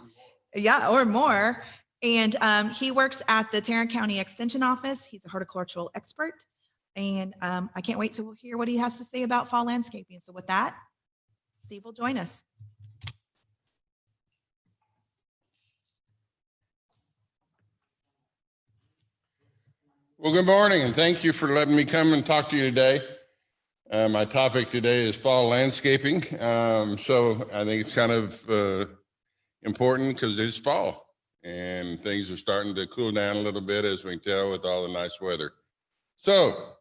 Yeah, or more. And he works at the Tarrant County Extension Office. He's a horticultural expert. And I can't wait to hear what he has to say about fall landscaping. So with that, Steve will join us. Well, good morning, and thank you for letting me come and talk to you today. My topic today is fall landscaping. So I think it's kind of important because it's fall and things are starting to cool down a little bit, as we can tell with all the nice weather. So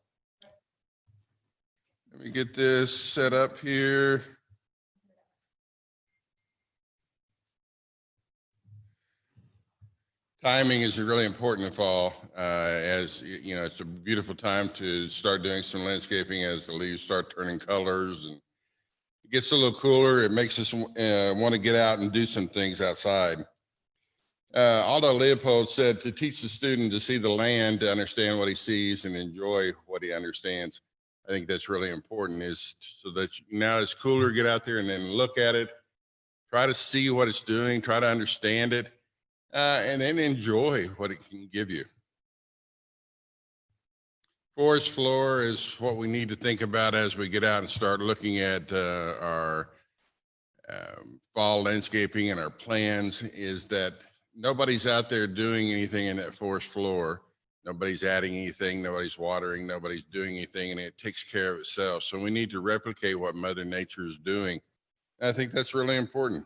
let me get this set up here. Timing is really important in fall, as you know, it's a beautiful time to start doing some landscaping as the leaves start turning colors and it gets a little cooler. It makes us want to get out and do some things outside. Aldo Leopold said to teach the student to see the land, to understand what he sees and enjoy what he understands. I think that's really important, is so that now it's cooler, get out there and then look at it, try to see what it's doing, try to understand it. And then enjoy what it can give you. Forest floor is what we need to think about as we get out and start looking at our fall landscaping and our plans, is that nobody's out there doing anything in that forest floor. Nobody's adding anything, nobody's watering, nobody's doing anything, and it takes care of itself. So we need to replicate what Mother Nature is doing. And I think that's really important.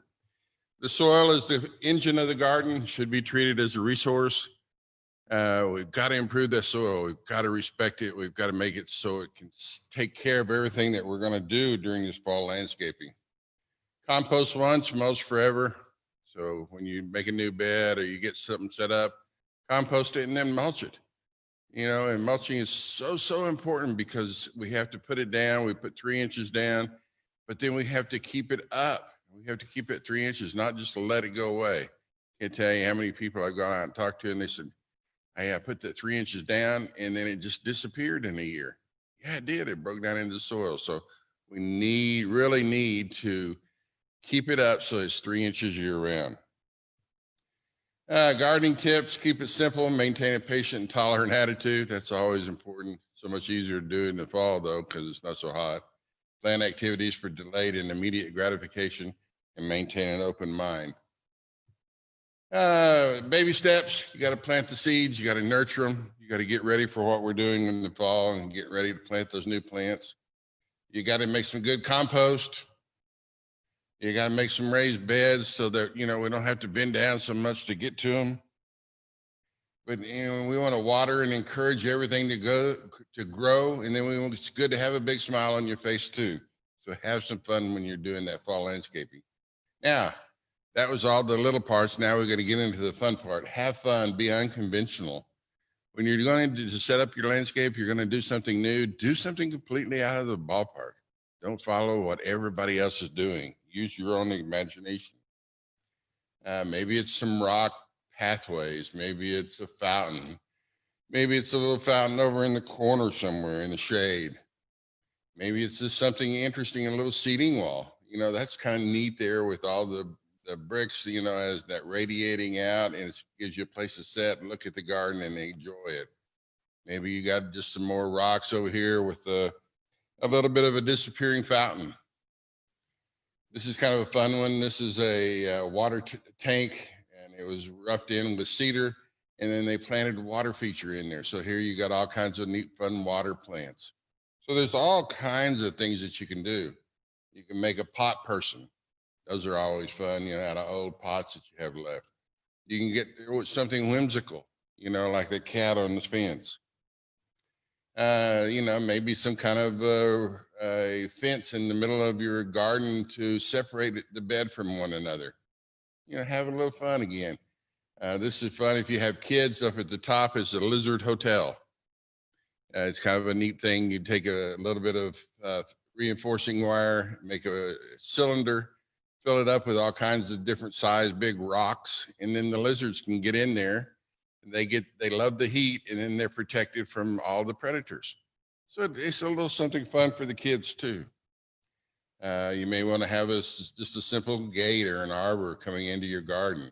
The soil is the engine of the garden, should be treated as a resource. We've got to improve that soil. We've got to respect it. We've got to make it so it can take care of everything that we're going to do during this fall landscaping. Compost once, mulch forever. So when you make a new bed or you get something set up, compost it and then mulch it. You know, and mulching is so important because we have to put it down. We put 3 inches down, but then we have to keep it up. We have to keep it 3 inches, not just to let it go away. Can't tell you how many people I've gone out and talked to, and they said, "Hey, I put that 3 inches down, and then it just disappeared in a year." Yeah, it did. It broke down into the soil. So we really need to keep it up so it's 3 inches year round. Gardening tips: keep it simple, maintain a patient and tolerant attitude. That's always important. So much easier to do in the fall though, because it's not so hot. Plan activities for delayed and immediate gratification and maintain an open mind. Baby steps: you got to plant the seeds, you got to nurture them, you got to get ready for what we're doing in the fall and get ready to plant those new plants. You got to make some good compost. You got to make some raised beds so that, you know, we don't have to bend down so much to get to them. But, you know, we want to water and encourage everything to grow. And then it's good to have a big smile on your face too. So have some fun when you're doing that fall landscaping. Now, that was all the little parts. Now we're going to get into the fun part. Have fun, be unconventional. When you're going to set up your landscape, you're going to do something new, do something completely out of the ballpark. Don't follow what everybody else is doing. Use your own imagination. Maybe it's some rock pathways. Maybe it's a fountain. Maybe it's a little fountain over in the corner somewhere in the shade. Maybe it's just something interesting, a little seating wall. You know, that's kind of neat there with all the bricks, you know, as that radiating out, and it gives you a place to sit and look at the garden and enjoy it. Maybe you got just some more rocks over here with a little bit of a disappearing fountain. This is kind of a fun one. This is a water tank, and it was roughed in with cedar, and then they planted a water feature in there. So here you got all kinds of neat, fun water plants. So there's all kinds of things that you can do. You can make a pot person. Those are always fun, you know, out of old pots that you have left. You can get something whimsical, you know, like the cat on the fence. You know, maybe some kind of a fence in the middle of your garden to separate the bed from one another. You know, have a little fun again. This is fun if you have kids. Up at the top is a lizard hotel. It's kind of a neat thing. You take a little bit of reinforcing wire, make a cylinder, fill it up with all kinds of different size big rocks, and then the lizards can get in there. They love the heat, and then they're protected from all the predators. So it's a little something fun for the kids too. You may want to have just a simple gate or an arbor coming into your garden.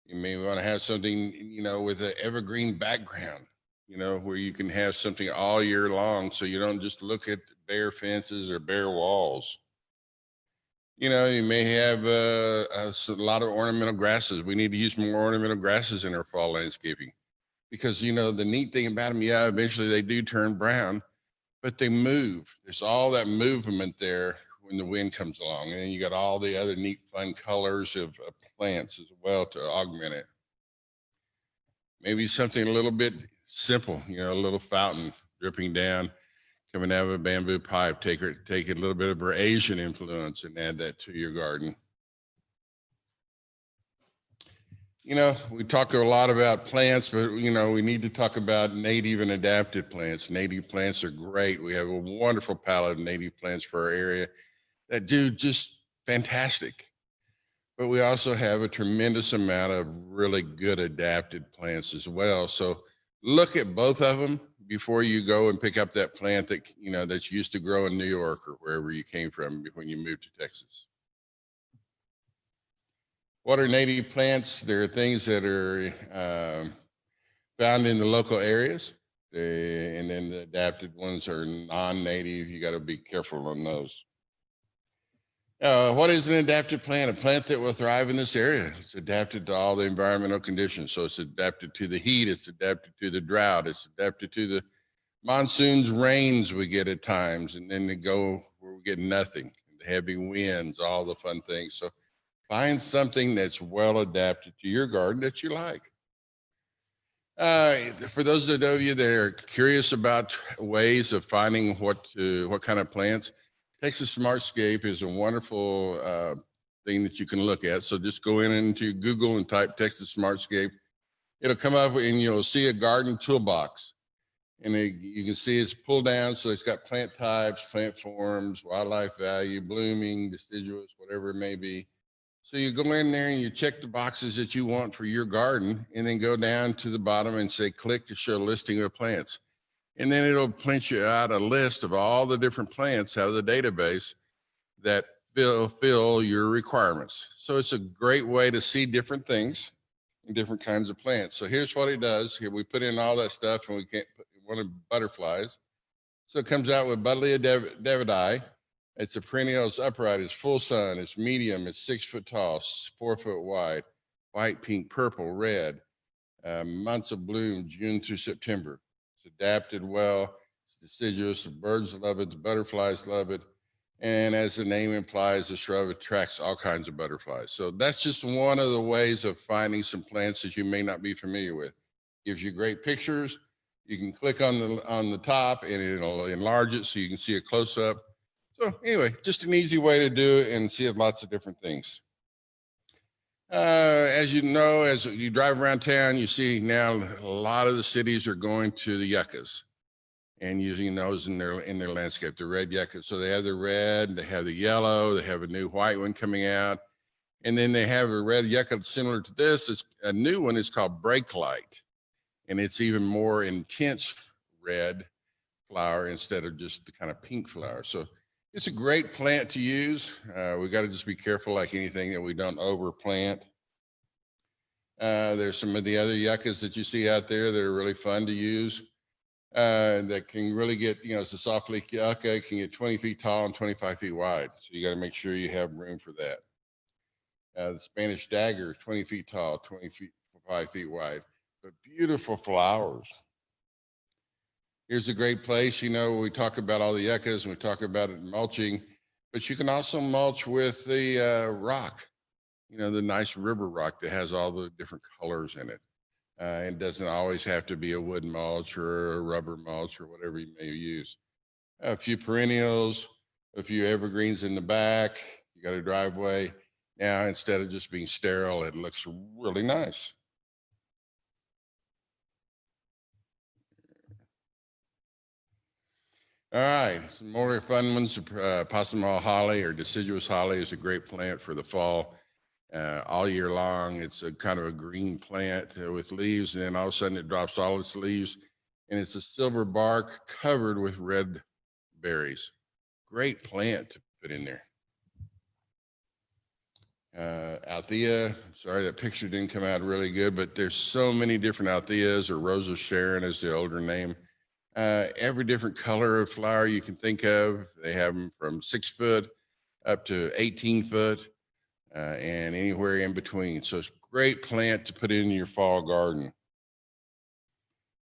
You may want to have something, you know, with an evergreen background, you know, where you can have something all year long, so you don't just look at bare fences or bare walls. You know, you may have a lot of ornamental grasses. We need to use more ornamental grasses in our fall landscaping because, you know, the neat thing about them, yeah, eventually they do turn brown, but they move. There's all that movement there when the wind comes along. And then you got all the other neat, fun colors of plants as well to augment it. Maybe something a little bit simple, you know, a little fountain dripping down, coming out of a bamboo pipe. Take a little bit of her Asian influence and add that to your garden. You know, we talk a lot about plants, but, you know, we need to talk about native and adapted plants. Native plants are great. We have a wonderful palette of native plants for our area that do just fantastic. But we also have a tremendous amount of really good adapted plants as well. So look at both of them before you go and pick up that plant that, you know, that's used to grow in New York or wherever you came from when you moved to Texas. What are native plants? There are things that are found in the local areas, and then the adapted ones are non-native. You got to be careful on those. What is an adapted plant? A plant that will thrive in this area. It's adapted to all the environmental conditions. So it's adapted to the heat. It's adapted to the drought. It's adapted to the monsoons, rains we get at times, and then they go where we get nothing. The heavy winds, all the fun things. So find something that's well adapted to your garden that you like. For those of you that are curious about ways of finding what kind of plants, Texas Smartscape is a wonderful thing that you can look at. So just go into Google and type Texas Smartscape. It'll come up and you'll see a garden toolbox. And you can see it's pulled down. So it's got plant types, plant forms, wildlife value, blooming, deciduous, whatever it may be. So you go in there and you check the boxes that you want for your garden, and then go down to the bottom and say, click to show a listing of plants. And then it'll print you out a list of all the different plants out of the database that fill your requirements. So it's a great way to see different things and different kinds of plants. So here's what it does. Here we put in all that stuff, and we can't put one of butterflies. So it comes out with Buddleia Davidii. It's a perennial, it's upright, it's full sun, it's medium, it's 6 foot tall, 4 foot wide, white, pink, purple, red, months of bloom, June through September. It's adapted well, it's deciduous, the birds love it, the butterflies love it. And as the name implies, the shrub attracts all kinds of butterflies. So that's just one of the ways of finding some plants that you may not be familiar with. Gives you great pictures. You can click on the top and it'll enlarge it so you can see a close up. So anyway, just an easy way to do it and see lots of different things. As you know, as you drive around town, you see now a lot of the cities are going to the yuccas and using those in their landscape, the red yuccas. So they have the red, they have the yellow, they have a new white one coming out. And then they have a red yucca similar to this. It's a new one. It's called Brake Light. And it's even more intense red flower instead of just the kind of pink flower. So it's a great plant to use. We got to just be careful, like anything, that we don't overplant. There's some of the other yuccas that you see out there that are really fun to use. That can really get, it's a soft leaf yucca. It can get 20 feet tall and 25 feet wide. So you got to make sure you have room for that. The Spanish dagger, 20 feet tall, 25 feet wide, but beautiful flowers. Here's a great place. We talk about all the yuccas and we talk about it mulching, but you can also mulch with the rock, the nice river rock that has all the different colors in it. It doesn't always have to be a wood mulch or a rubber mulch or whatever you may use. A few perennials, a few evergreens in the back. You got a driveway. Now, instead of just being sterile, it looks really nice. All right, some more fun ones. Possum holly or deciduous holly is a great plant for the fall. All year long, it's a kind of a green plant with leaves, and then all of a sudden it drops all its leaves, and it's a silver bark covered with red berries. Great plant to put in there. Althea, sorry, that picture didn't come out really good, but there's so many different Altheas, or Rosa Sharon is the older name. Every different color of flower you can think of. They have them from 6 foot up to 18 foot and anywhere in between. So it's a great plant to put in your fall garden.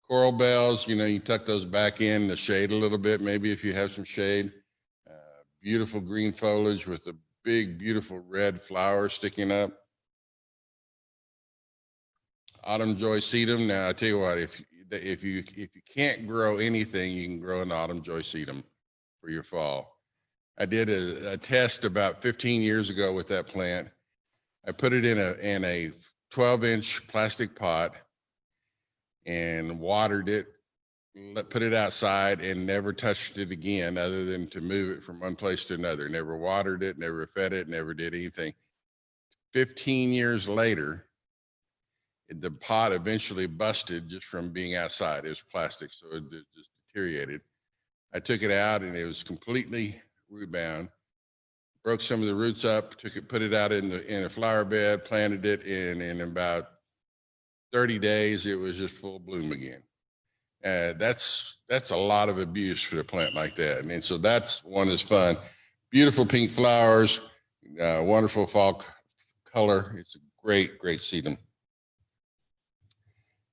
Coral bells, you tuck those back in the shade a little bit, maybe if you have some shade. Beautiful green foliage with a big, beautiful red flower sticking up. Autumn joy sedum. Now, I tell you what, if you can't grow anything, you can grow an autumn joy sedum for your fall. I did a test about 15 years ago with that plant. I put it in a 12-inch plastic pot and watered it, put it outside, and never touched it again other than to move it from one place to another. Never watered it, never fed it, never did anything. 15 years later, the pot eventually busted just from being outside. It was plastic, so it just deteriorated. I took it out and it was completely root bound. Broke some of the roots up, put it out in a flower bed, planted it, and in about 30 days, it was just full bloom again. That's a lot of abuse for a plant like that. And so that's one that's fun. Beautiful pink flowers, wonderful fall color. It's a great, great sedum.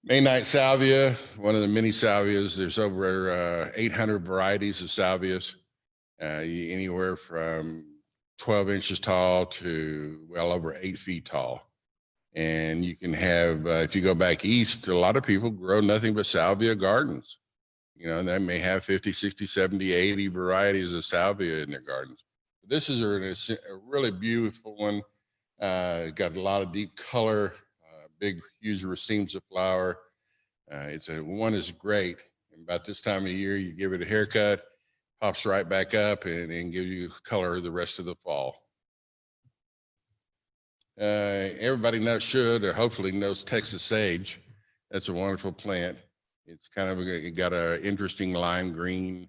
May night salvia, one of the many salvias. There's over 800 varieties of salvias, anywhere from 12 inches tall to well over 8 feet tall. And you can have, if you go back east, a lot of people grow nothing but salvia gardens. You know, and they may have 50, 60, 70, 80 varieties of salvia in their gardens. This is a really beautiful one. Got a lot of deep color, big, huge racemes of flower. One is great. And about this time of year, you give it a haircut, pops right back up and give you color the rest of the fall. Everybody should or hopefully knows Texas sage. That's a wonderful plant. It's kind of it got an interesting lime green,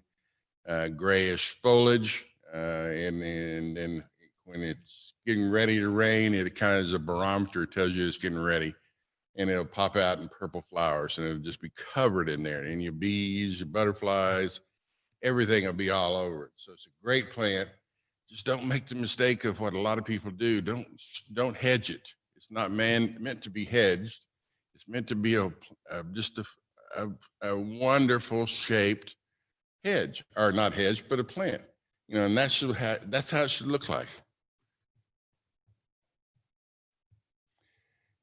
grayish foliage, and then when it's getting ready to rain, it kind of is a barometer, tells you it's getting ready, and it'll pop out in purple flowers, and it'll just be covered in there. And your bees, your butterflies, everything will be all over it. So it's a great plant. Just don't make the mistake of what a lot of people do. Don't hedge it. It's not meant to be hedged. It's meant to be just a wonderful shaped hedge, or not hedge, but a plant. You know, and that's how it should look like.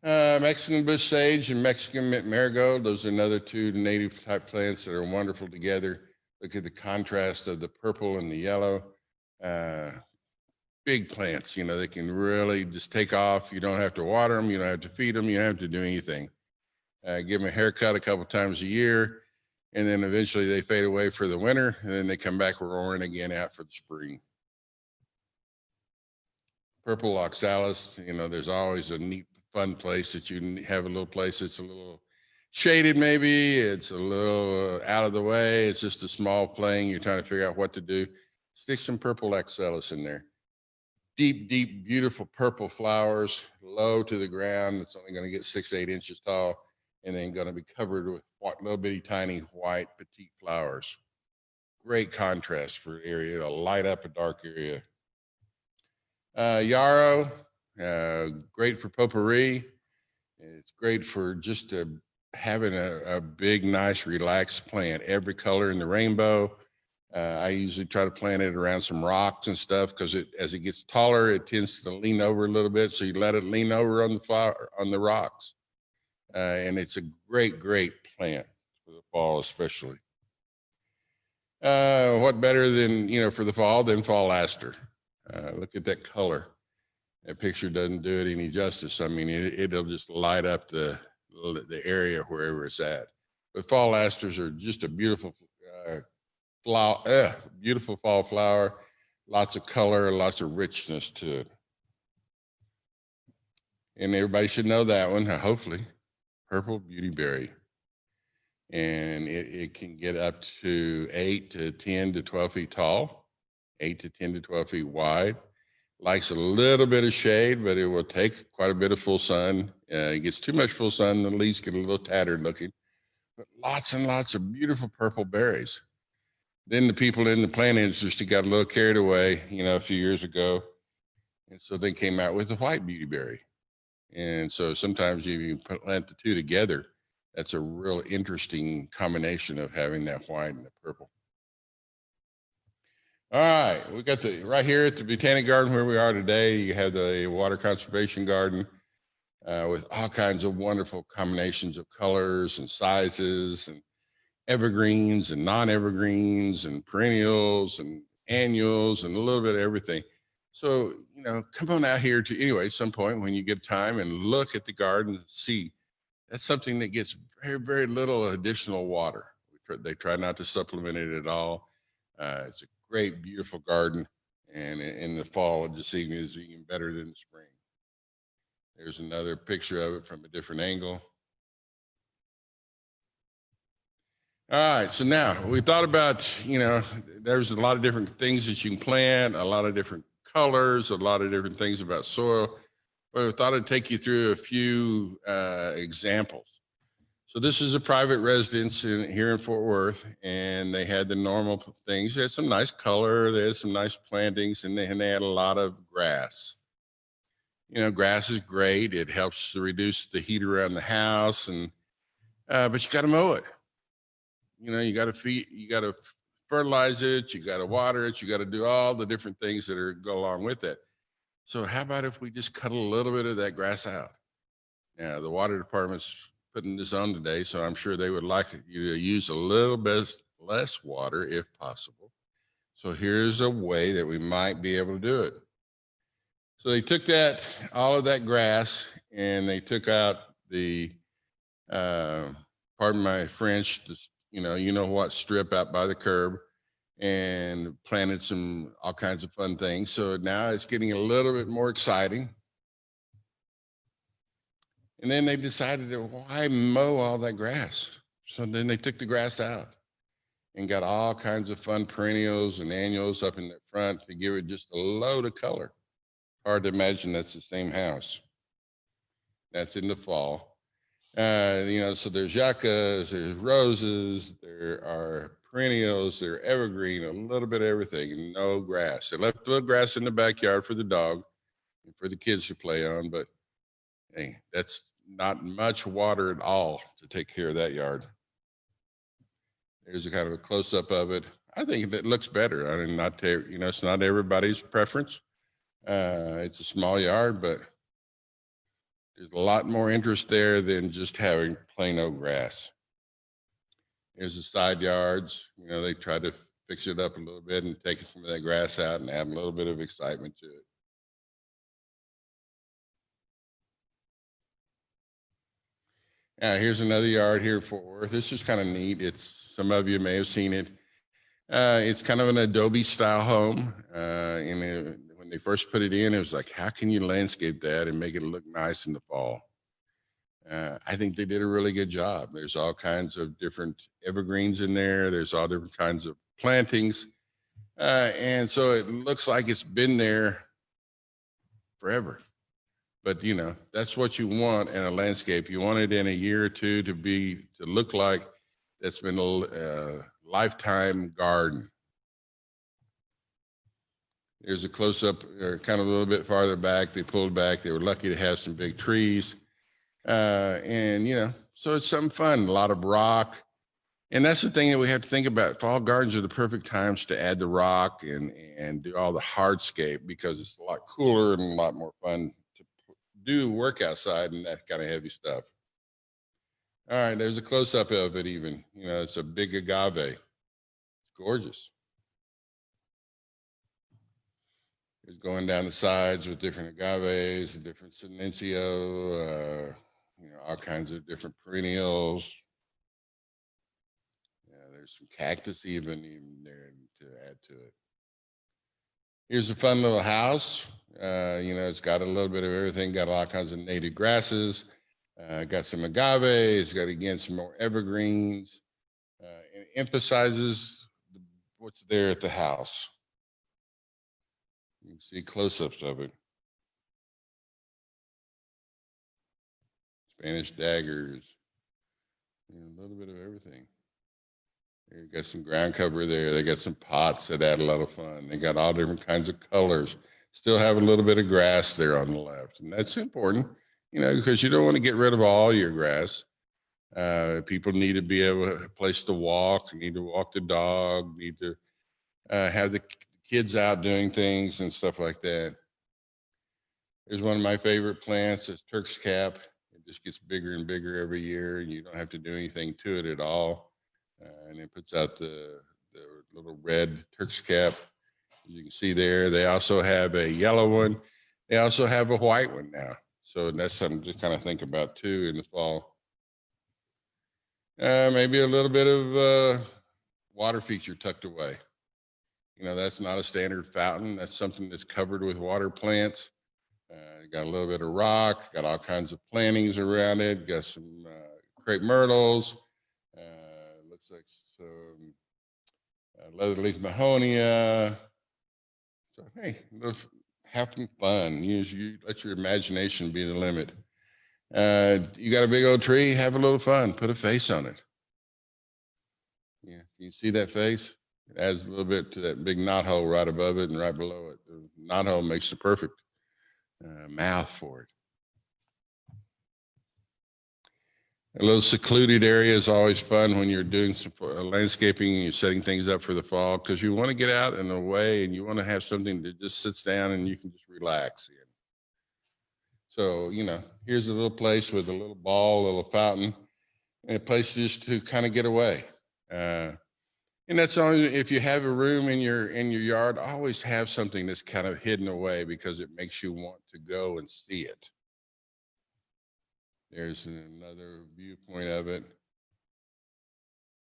Mexican bush sage and Mexican mint marigold. Those are another two native type plants that are wonderful together. Look at the contrast of the purple and the yellow. Big plants, you know, they can really just take off. You don't have to water them. You don't have to feed them. You don't have to do anything. Give them a haircut a couple times a year, and then eventually they fade away for the winter, and then they come back roaring again out for the spring. Purple oxalis, you know, there's always a neat, fun place that you have a little place that's a little shaded maybe. It's a little out of the way. It's just a small playing. You're trying to figure out what to do. Stick some purple oxalis in there. Deep, deep, beautiful purple flowers, low to the ground. It's only going to get 6 to 8 inches tall, and then going to be covered with little bitty, tiny, white, petite flowers. Great contrast for an area. It'll light up a dark area. Yarrow, great for potpourri. It's great for just having a big, nice, relaxed plant. Every color in the rainbow. I usually try to plant it around some rocks and stuff because as it gets taller, it tends to lean over a little bit. So you let it lean over on the rocks. And it's a great, great plant for the fall, especially. What better than, you know, for the fall than fall aster? Look at that color. That picture doesn't do it any justice. I mean, it'll just light up the area wherever it's at. But fall asters are just a beautiful beautiful fall flower. Lots of color, lots of richness to it. And everybody should know that one, hopefully. Purple beautyberry. And it can get up to 8 to 10 to 12 feet tall, 8 to 10 to 12 feet wide. Likes a little bit of shade, but it will take quite a bit of full sun. It gets too much full sun, the leaves get a little tattered looking. But lots and lots of beautiful purple berries. Then the people in the plant industry got a little carried away, you know, a few years ago. And so they came out with the white beautyberry. And so sometimes you plant the two together. That's a real interesting combination of having that white and the purple. All right, we got right here at the Botanic Garden where we are today. You have the water conservation garden with all kinds of wonderful combinations of colors and sizes and evergreens and non-evergreens and perennials and annuals and a little bit of everything. So, you know, come on out here at some point when you get time and look at the garden and see. That's something that gets very, very little additional water. They try not to supplement it at all. It's a great, beautiful garden. And in the fall, it just is even better than the spring. There's another picture of it from a different angle. All right, so now we thought about, you know, there's a lot of different things that you can plant, a lot of different colors, a lot of different things about soil. But I thought I'd take you through a few examples. So this is a private residence here in Fort Worth, and they had the normal things. They had some nice color, they had some nice plantings, and they had a lot of grass. You know, grass is great. It helps to reduce the heat around the house, and but you got to mow it. You know, you got to fertilize it, you got to water it, you got to do all the different things that go along with it. So how about if we just cut a little bit of that grass out? Now, the water department's putting this on today, so I'm sure they would like you to use a little bit less water if possible. So here's a way that we might be able to do it. So they took all of that grass, and they took out the, pardon my French, you know what, strip out by the curb, and planted all kinds of fun things. So now it's getting a little bit more exciting. And then they decided that why mow all that grass? So then they took the grass out and got all kinds of fun perennials and annuals up in the front to give it just a load of color. Hard to imagine that's the same house. That's in the fall. So there's yuccas, there's roses, there are perennials, there are evergreen, a little bit of everything, and no grass. They left a little grass in the backyard for the dog and for the kids to play on, but hey, that's not much water at all to take care of that yard. There's a kind of a close-up of it. I think it looks better. I mean, it's not everybody's preference. It's a small yard, but there's a lot more interest there than just having plain old grass. Here's the side yards. They try to fix it up a little bit and take some of that grass out and add a little bit of excitement to it. Here's another yard here in Fort Worth. This is kind of neat. Some of you may have seen it. It's kind of an Adobe style home. When they first put it in, it was like, how can you landscape that and make it look nice in the fall? I think they did a really good job. There's all kinds of different evergreens in there. There's all different kinds of plantings. And so it looks like it's been there forever. But that's what you want in a landscape. You want it in a year or two to look like that's been a lifetime garden. There's a close-up, or kind of a little bit farther back. They pulled back. They were lucky to have some big trees. So it's something fun, a lot of rock. And that's the thing that we have to think about. Fall gardens are the perfect times to add the rock and do all the hardscape, because it's a lot cooler and a lot more fun to do work outside and that kind of heavy stuff. All right, there's a close-up of it even. It's a big agave. It's gorgeous. It's going down the sides with different agaves, different silencio, all kinds of different perennials. There's some cactus even there to add to it. Here's a fun little house. It's got a little bit of everything, got all kinds of native grasses, got some agaves, got again some more evergreens, and it emphasizes what's there at the house. You can see close-ups of it. Spanish daggers, a little bit of everything. They got some ground cover there. They got some pots that add a lot of fun. They got all different kinds of colors. Still have a little bit of grass there on the left. And that's important, because you don't want to get rid of all your grass. People need to be able to have a place to walk, need to walk the dog, need to have the kids out doing things and stuff like that. Here's one of my favorite plants. It's Turk's cap. It just gets bigger and bigger every year, and you don't have to do anything to it at all. And it puts out the little red Turk's cap. As you can see there, they also have a yellow one. They also have a white one now. So that's something to kind of think about too in the fall. Maybe a little bit of water feature tucked away. That's not a standard fountain. That's something that's covered with water plants. Got a little bit of rock, got all kinds of plantings around it, got some crepe myrtles, looks like some leatherleaf mahonia. So, hey, have some fun. You let your imagination be the limit. You got a big old tree, have a little fun, put a face on it. Yeah, you see that face? It adds a little bit to that big knothole right above it and right below it. The knothole makes the perfect mouth for it. A little secluded area is always fun when you're doing some landscaping and you're setting things up for the fall, because you want to get out and away and you want to have something that just sits down and you can just relax in. So, here's a little place with a little ball, a little fountain, and a place just to kind of get away. And that's only if you have a room in your yard, always have something that's kind of hidden away because it makes you want to go and see it. There's another viewpoint of it.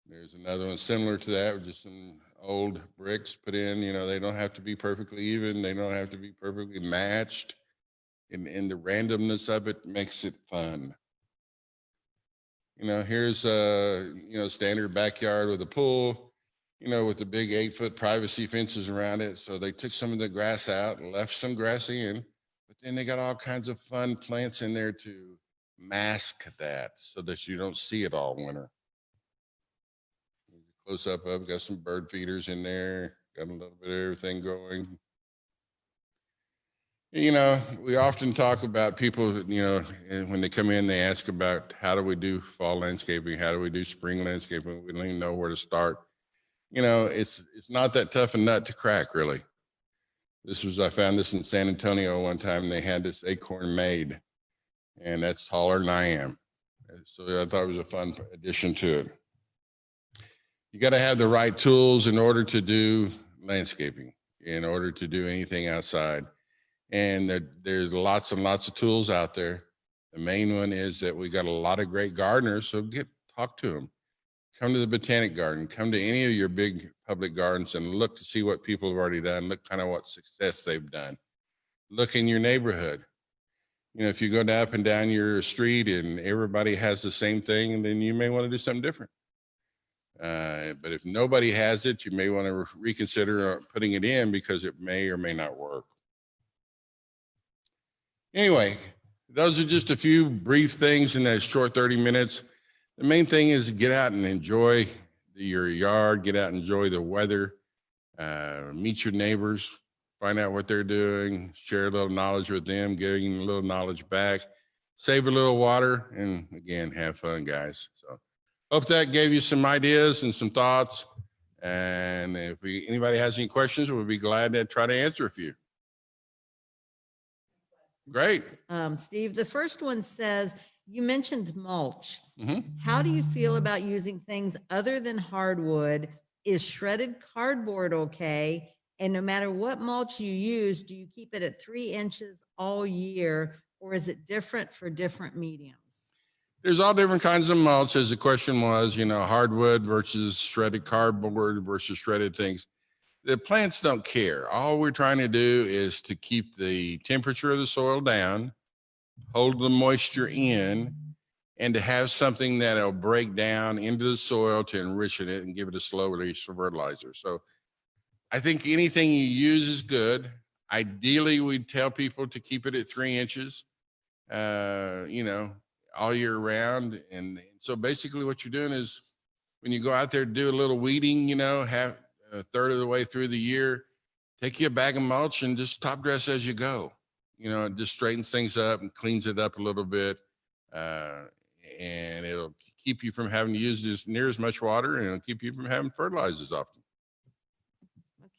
There's another one similar to that, with just some old bricks put in. You know, they don't have to be perfectly even. They don't have to be perfectly matched. And the randomness of it makes it fun. You know, here's a, you know, standard backyard with a pool, you know, with the big 8-foot privacy fences around it. So they took some of the grass out and left some grass in, but then they got all kinds of fun plants in there to mask that so that you don't see it all winter. Close up of, got some bird feeders in there, got a little bit of everything going. You know, we often talk about people, you know, when they come in, they ask about how do we do fall landscaping? How do we do spring landscaping? We don't even know where to start. You know, it's not that tough a nut to crack, really. I found this in San Antonio one time, and they had this acorn made, and that's taller than I am. So I thought it was a fun addition to it. You got to have the right tools in order to do landscaping, in order to do anything outside. And there's lots and lots of tools out there. The main one is that we got a lot of great gardeners, so talk to them. Come to the Botanic Garden, come to any of your big public gardens and look to see what people have already done, look kind of what success they've done. Look in your neighborhood. You know, if you go up and down your street and everybody has the same thing, then you may want to do something different. But if nobody has it, you may want to reconsider putting it in because it may or may not work. Anyway, those are just a few brief things in that short 30 minutes. The main thing is get out and enjoy your yard, get out and enjoy the weather, meet your neighbors, find out what they're doing, share a little knowledge with them, giving a little knowledge back, save a little water, and again, have fun, guys. So hope that gave you some ideas and some thoughts. And if anybody has any questions, we'll be glad to try to answer a few. Great. Steve, the first one says, you mentioned mulch. Mm-hmm. How do you feel about using things other than hardwood? Is shredded cardboard okay? And no matter what mulch you use, do you keep it at 3 inches all year, or is it different for different mediums? There's all different kinds of mulch, as the question was, you know, hardwood versus shredded cardboard versus shredded things. The plants don't care. All we're trying to do is to keep the temperature of the soil down, hold the moisture in, and to have something that'll break down into the soil to enrich it and give it a slow release for fertilizer. So I think anything you use is good. Ideally, we tell people to keep it at 3 inches, you know, all year round. And so basically what you're doing is when you go out there to do a little weeding, you know, have a third of the way through the year, take you a bag of mulch and just top dress as you go. You know, it just straightens things up and cleans it up a little bit. And it'll keep you from having to use near as much water, and it'll keep you from having to fertilize as often.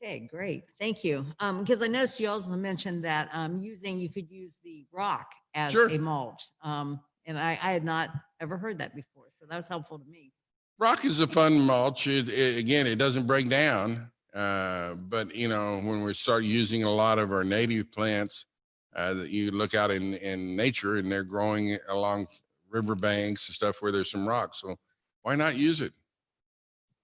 Okay, great. Thank you. Because I noticed you also mentioned that you could use the rock as Sure. a mulch. And I had not ever heard that before. So that was helpful to me. Rock is a fun mulch. Again, it doesn't break down. But, you know, when we start using a lot of our native plants that you look out in nature, and they're growing along riverbanks and stuff where there's some rocks. So why not use it?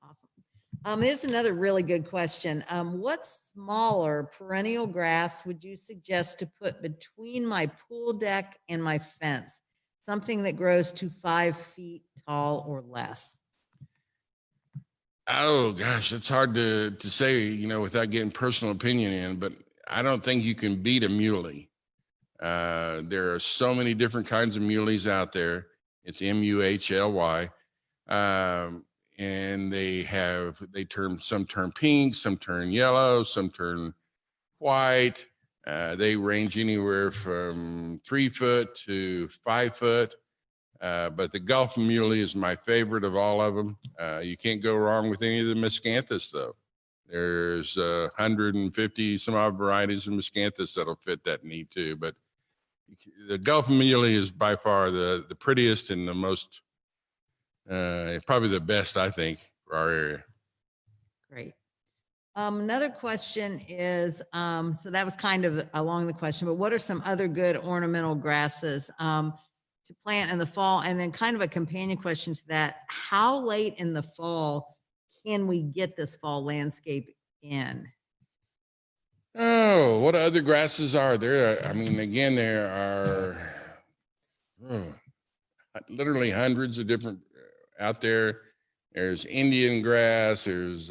Awesome. Here's another really good question. What smaller perennial grass would you suggest to put between my pool deck and my fence? Something that grows to 5 feet tall or less. Oh gosh, it's hard to say, you know, without getting personal opinion in, but I don't think you can beat a muley. There are so many different kinds of muleys out there. It's MUHLY. And some turn pink, some turn yellow, some turn white. They range anywhere from 3 foot to 5 foot. But the Gulf Muley is my favorite of all of them. You can't go wrong with any of the miscanthus, though. There's 150 some odd varieties of miscanthus that'll fit that need too. But the Gulf Muley is by far the prettiest and the most, probably the best, I think, for our area. Great. Another question is, so that was kind of along the question, but what are some other good ornamental grasses to plant in the fall? And then kind of a companion question to that, how late in the fall can we get this fall landscape in? Oh, what other grasses are there? I mean, again, there are literally hundreds of different out there. There's Indian grass, there's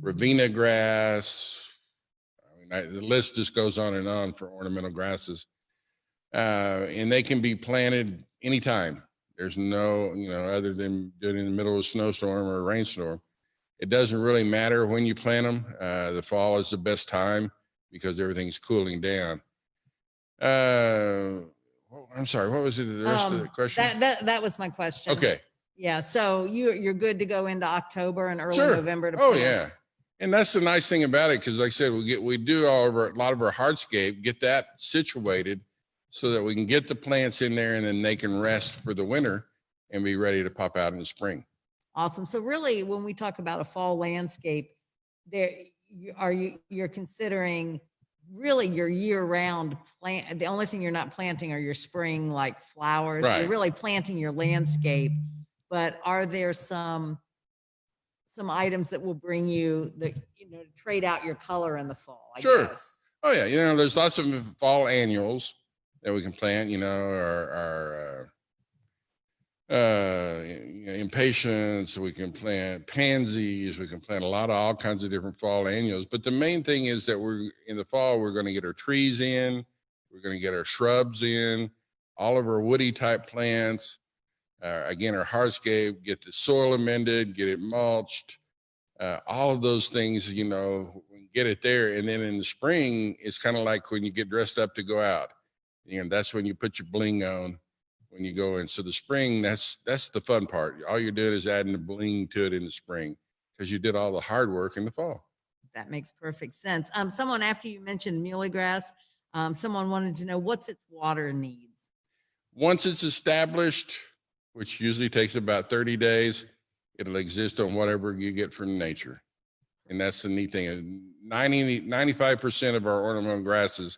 Ravina grass. I mean, the list just goes on and on for ornamental grasses. And they can be planted anytime. There's no, other than doing it in the middle of a snowstorm or a rainstorm. It doesn't really matter when you plant them. The fall is the best time because everything's cooling down. I'm sorry, what was it? The rest of the question? That was my question. Okay. Yeah, so you're good to go into October and early Sure. November to Oh plant. yeah. And that's the nice thing about it, because like I said, we do a lot of our hardscape, get that situated so that we can get the plants in there and then they can rest for the winter and be ready to pop out in the spring. Awesome. So really, when we talk about a fall landscape, you're considering really your year-round plant. The only thing you're not planting are your spring like flowers. Right. You're really planting your landscape. But are there some items that will bring you to trade out your color in the fall? I Sure. guess. Oh yeah, there's lots of fall annuals that we can plant. Our impatiens. We can plant pansies. We can plant all kinds of different fall annuals. But the main thing is that in the fall we're going to get our trees in. We're going to get our shrubs in. All of our woody type plants. Again, our hardscape, get the soil amended, get it mulched, all of those things, we get it there. And then in the spring, it's kind of like when you get dressed up to go out, that's when you put your bling on when you go in. So the spring, that's the fun part. All you're doing is adding the bling to it in the spring because you did all the hard work in the fall. That makes perfect sense. Someone, after you mentioned muhly grass, someone wanted to know what's its water needs. Once it's established, which usually takes about 30 days, it'll exist on whatever you get from nature. And that's the neat thing. 95% of our ornamental grasses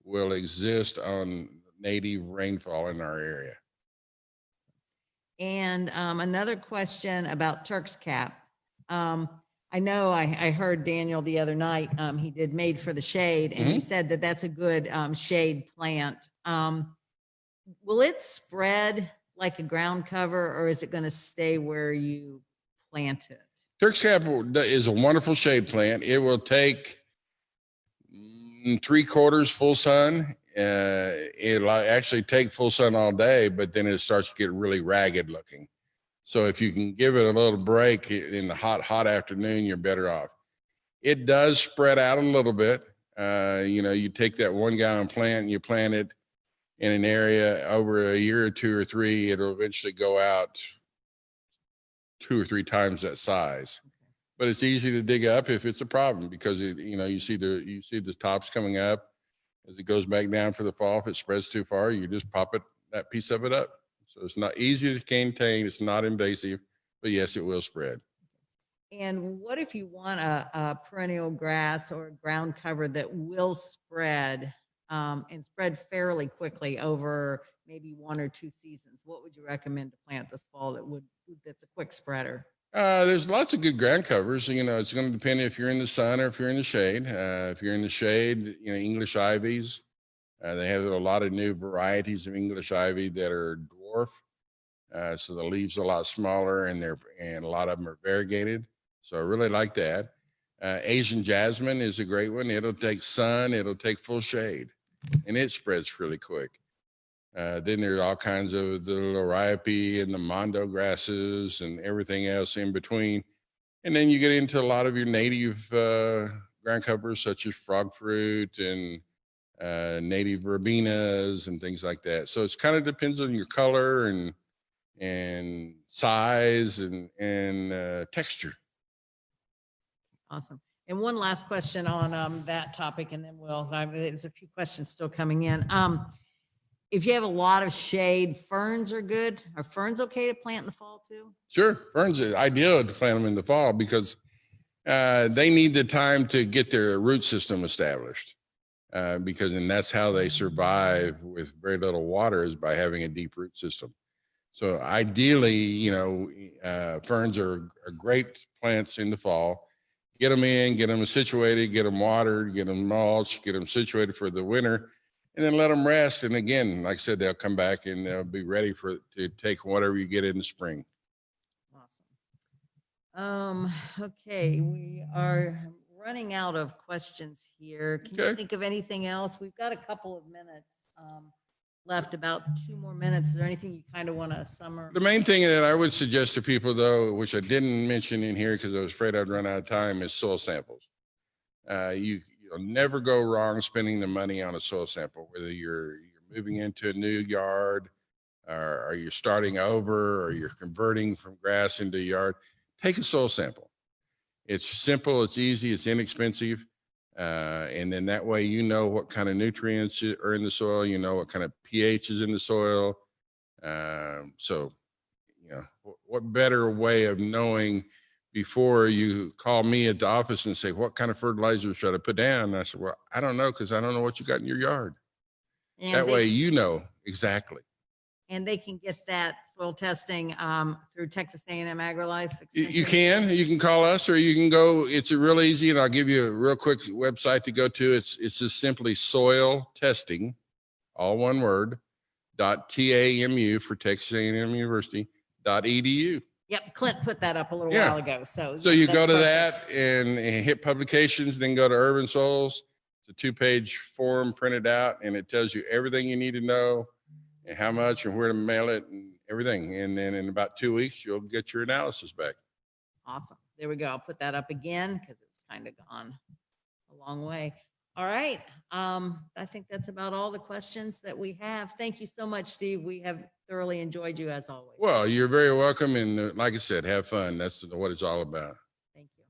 will exist on native rainfall in our area. And another question about Turk's cap. I know I heard Daniel the other night, he did Made for the Shade, and he said that that's a good shade plant. Will it spread like a ground cover, or is it going to stay where you plant it? Turk's cap is a wonderful shade plant. It will take 3/4 full sun. It'll actually take full sun all day, but then it starts to get really ragged looking. So if you can give it a little break in the hot afternoon, you're better off. It does spread out a little bit. You take that 1 gallon plant and you plant it in an area over a year or 2 or 3, it'll eventually go out 2 or 3 times that size. But it's easy to dig up if it's a problem, because you see the tops coming up as it goes back down for the fall. If it spreads too far, you just pop that piece of it up. So it's not easy to contain. It's not invasive, but yes, it will spread. And what if you want a perennial grass or a ground cover that will spread and spread fairly quickly over maybe 1 or 2 seasons? What would you recommend to plant this fall that's a quick spreader? There's lots of good ground covers. It's going to depend if you're in the sun or if you're in the shade. If you're in the shade, English ivies. They have a lot of new varieties of English ivy that are dwarf. So the leaves are a lot smaller, and a lot of them are variegated. So I really like that. Asian jasmine is a great one. It'll take sun, it'll take full shade, and it spreads really quick. Then there's all kinds of the liriope and the mondo grasses and everything else in between. And then you get into a lot of your native ground covers, such as frog fruit and native rabinas and things like that. So it's kind of depends on your color and size and texture. Awesome. And one last question on that topic, and then there's a few questions still coming in. If you have a lot of shade, ferns are good. Are ferns okay to plant in the fall too? Sure. Ferns are ideal to plant them in the fall because they need the time to get their root system established. Because and that's how they survive with very little water, is by having a deep root system. So ideally, ferns are great plants in the fall. Get them in, get them situated, get them watered, get them mulched, get them situated for the winter, and then let them rest. And again, like I said, they'll come back and they'll be ready to take whatever you get in the spring. Awesome. Okay, we are running out of questions here. Can you Okay. think of anything else? We've got a couple of minutes left, about 2 more minutes. Is there anything you kind of want to summarize? The main thing that I would suggest to people, though, which I didn't mention in here because I was afraid I'd run out of time, is soil samples. You'll never go wrong spending the money on a soil sample, whether you're moving into a new yard, or you're starting over, or you're converting from grass into a yard. Take a soil sample. It's simple, it's easy, it's inexpensive. And then that way, you know what kind of nutrients are in the soil, you know what kind of pH is in the soil. So, what better way of knowing before you call me at the office and say, what kind of fertilizer should I put down? And I said, well, I don't know, because I don't know what you got in your yard. And That they- way, you know exactly. And they can get that soil testing through Texas A&M AgriLife You Extension? can call us, or you can go, it's real easy, and I'll give you a real quick website to go to. It's just simply soil testing, all one word, .tamu for Texas A&M University, .edu. Yep, Clint put that up a little Yeah. while ago, so. So you that's go to perfect. that and hit publications, then go to urban soils. It's a 2-page form printed out, and it tells you everything you need to know and how much and where to mail it and everything. And then in about 2 weeks, you'll get your analysis back. Awesome. There we go. I'll put that up again because it's kind of gone a long way. All right. I think that's about all the questions that we have. Thank you so much, Steve. We have thoroughly enjoyed you as always. Well, you're very welcome. And like I said, have fun. That's what it's all about. Thank you.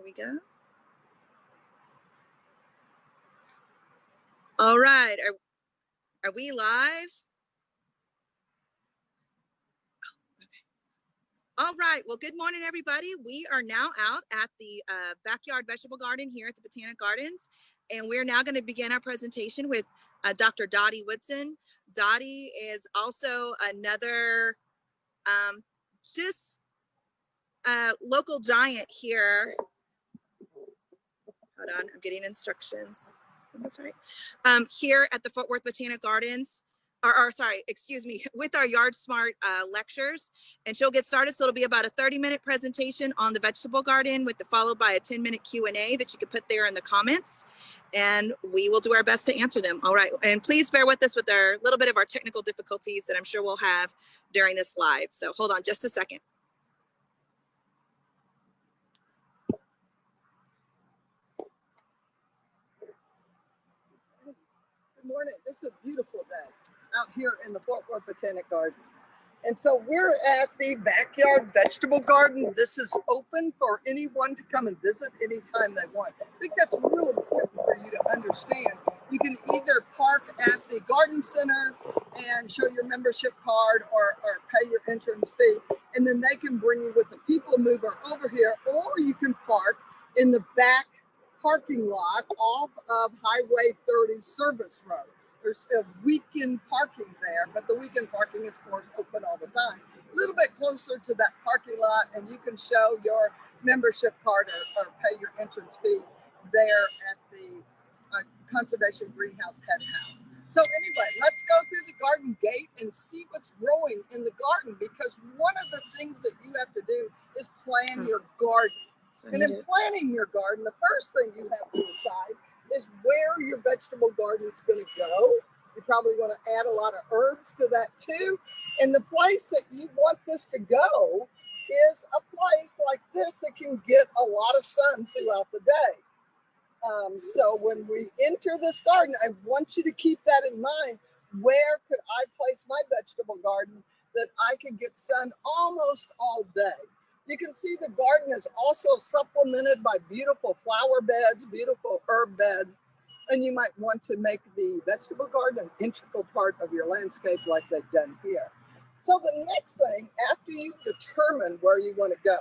we go. All right, are we live? All right, well, good morning, everybody. We are now out at the backyard vegetable garden here at the Botanic Gardens, and we're now going to begin our presentation with Dr. Dottie Woodson. Dottie is also another local giant here. Hold on, I'm getting instructions. That's right. Here at the Fort Worth Botanic Gardens, with our YardSmart lectures, and she'll get started. So it'll be about a 30-minute presentation on the vegetable garden, followed by a 10-minute Q&A that you can put there in the comments, and we will do our best to answer them. All right, and please bear with us with our little bit of our technical difficulties that I'm sure we'll have during this live. So hold on just a second. Good morning. This is a beautiful day out here in the Fort Worth Botanic Garden. And so we're at the backyard vegetable garden. This is open for anyone to come and visit anytime they want. I think that's real important for you to understand. You can either park at the garden center and show your membership card or pay your entrance fee, and then they can bring you with the people mover over here, or you can park in the back parking lot off of Highway 30 Service Road. There's a weekend parking there, but the weekend parking is, of course, open all the time. A little bit closer to that parking lot, and you can show your membership card or pay your entrance fee there at the Conservation Greenhouse Head House. So anyway, let's go through the garden gate and see what's growing in the garden, because one of the things that you have to do is plan your garden. And in planning your garden, the first thing you have to decide is where your vegetable garden is going to go. You probably want to add a lot of herbs to that too. And the place that you want this to go is a place like this that can get a lot of sun throughout the day. So when we enter this garden, I want you to keep that in mind. Where could I place my vegetable garden that I can get sun almost all day? You can see the garden is also supplemented by beautiful flower beds, beautiful herb beds, and you might want to make the vegetable garden an integral part of your landscape like they've done here. So the next thing, after you determine where you want to go,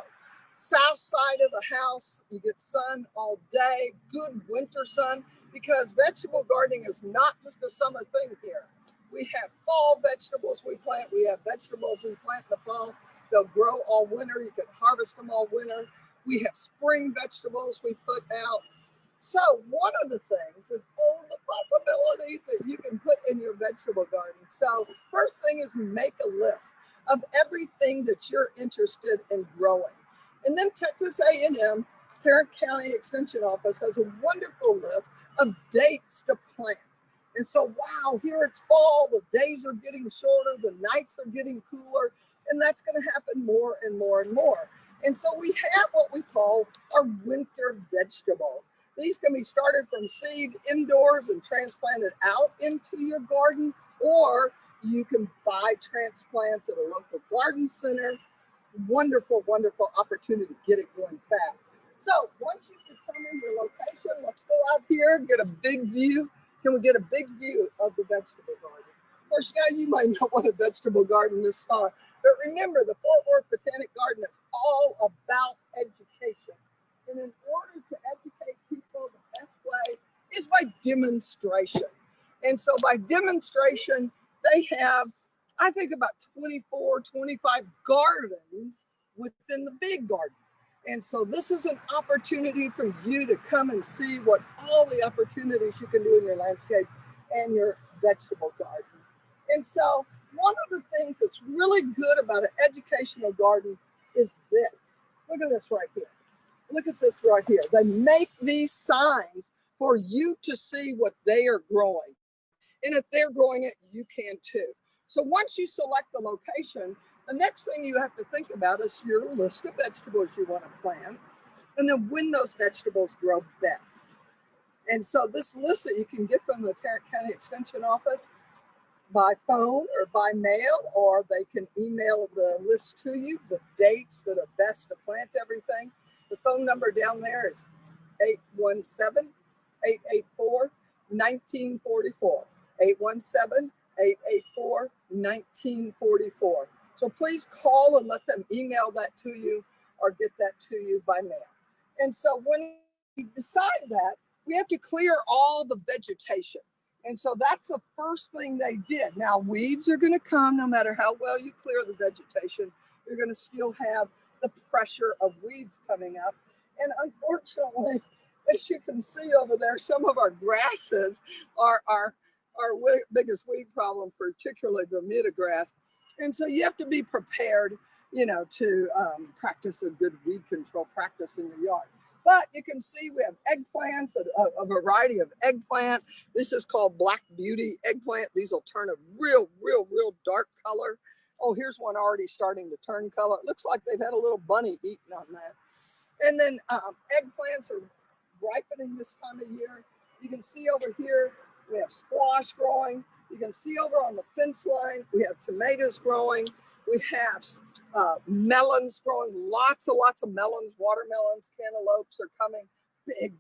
south side of the house, you get sun all day, good winter sun, because vegetable gardening is not just a summer thing here. We have fall vegetables we plant, we have vegetables we plant in the fall. They'll grow all winter. You can harvest them all winter. We have spring vegetables we put out. So one of the things is all the possibilities that you can put in your vegetable garden. So first thing is make a list of everything that you're interested in growing. And then Texas A&M, Tarrant County Extension Office has a wonderful list of dates to plant. And so, wow, here it's fall, the days are getting shorter, the nights are getting cooler. And that's going to happen more and more and more. And so we have what we call our winter vegetables. These can be started from seed indoors and transplanted out into your garden, or you can buy transplants at a local garden center. Wonderful, wonderful opportunity to get it going fast. So once you determine your location, let's go out here and get a big view. Can we get a big view of the vegetable garden? Of course, now you might not want a vegetable garden this far. But remember, the Fort Worth Botanic Garden is all about education. And in order to educate people, the best way is by demonstration. And so by demonstration, they have, I think, about 24, 25 gardens within the big garden. And so this is an opportunity for you to come and see what all the opportunities you can do in your landscape and your vegetable garden. And so one of the things that's really good about an educational garden is this. Look at this right here. Look at this right here. They make these signs for you to see what they are growing. And if they're growing it, you can too. So once you select the location, the next thing you have to think about is your list of vegetables you want to plant, and then when those vegetables grow best. And so this list that you can get from the Tarrant County Extension Office by phone or by mail, or they can email the list to you, the dates that are best to plant everything. The phone number down there is 817-884-1944. 817-884-1944. So please call and let them email that to you or get that to you by mail. And so when we decide that, we have to clear all the vegetation. And so that's the first thing they did. Now, weeds are going to come no matter how well you clear the vegetation. You're going to still have the pressure of weeds coming up. And unfortunately, as you can see over there, some of our grasses are our biggest weed problem, particularly Bermuda grass. And so you have to be prepared, to practice a good weed control practice in your yard. But you can see we have eggplants, a variety of eggplant. This is called Black Beauty eggplant. These will turn a real dark color. Oh, here's one already starting to turn color. It looks like they've had a little bunny eating on that. And then eggplants are ripening this time of year. You can see over here, we have squash growing. You can see over on the fence line, we have tomatoes growing. We have melons growing, lots of melons, watermelons, cantaloupes are coming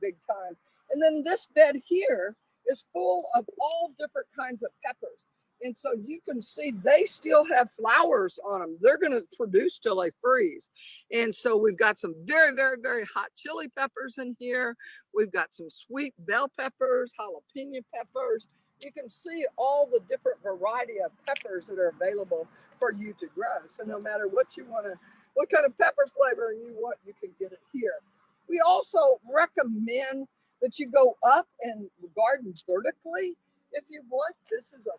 big time. And then this bed here is full of all different kinds of peppers. And so you can see they still have flowers on them. They're going to produce till they freeze. And so we've got some very hot chili peppers in here. We've got some sweet bell peppers, jalapeno peppers. You can see all the different variety of peppers that are available for you to grow. So no matter what what kind of pepper flavor you want, you can get it here. We also recommend that you go up and garden vertically if you want. This is a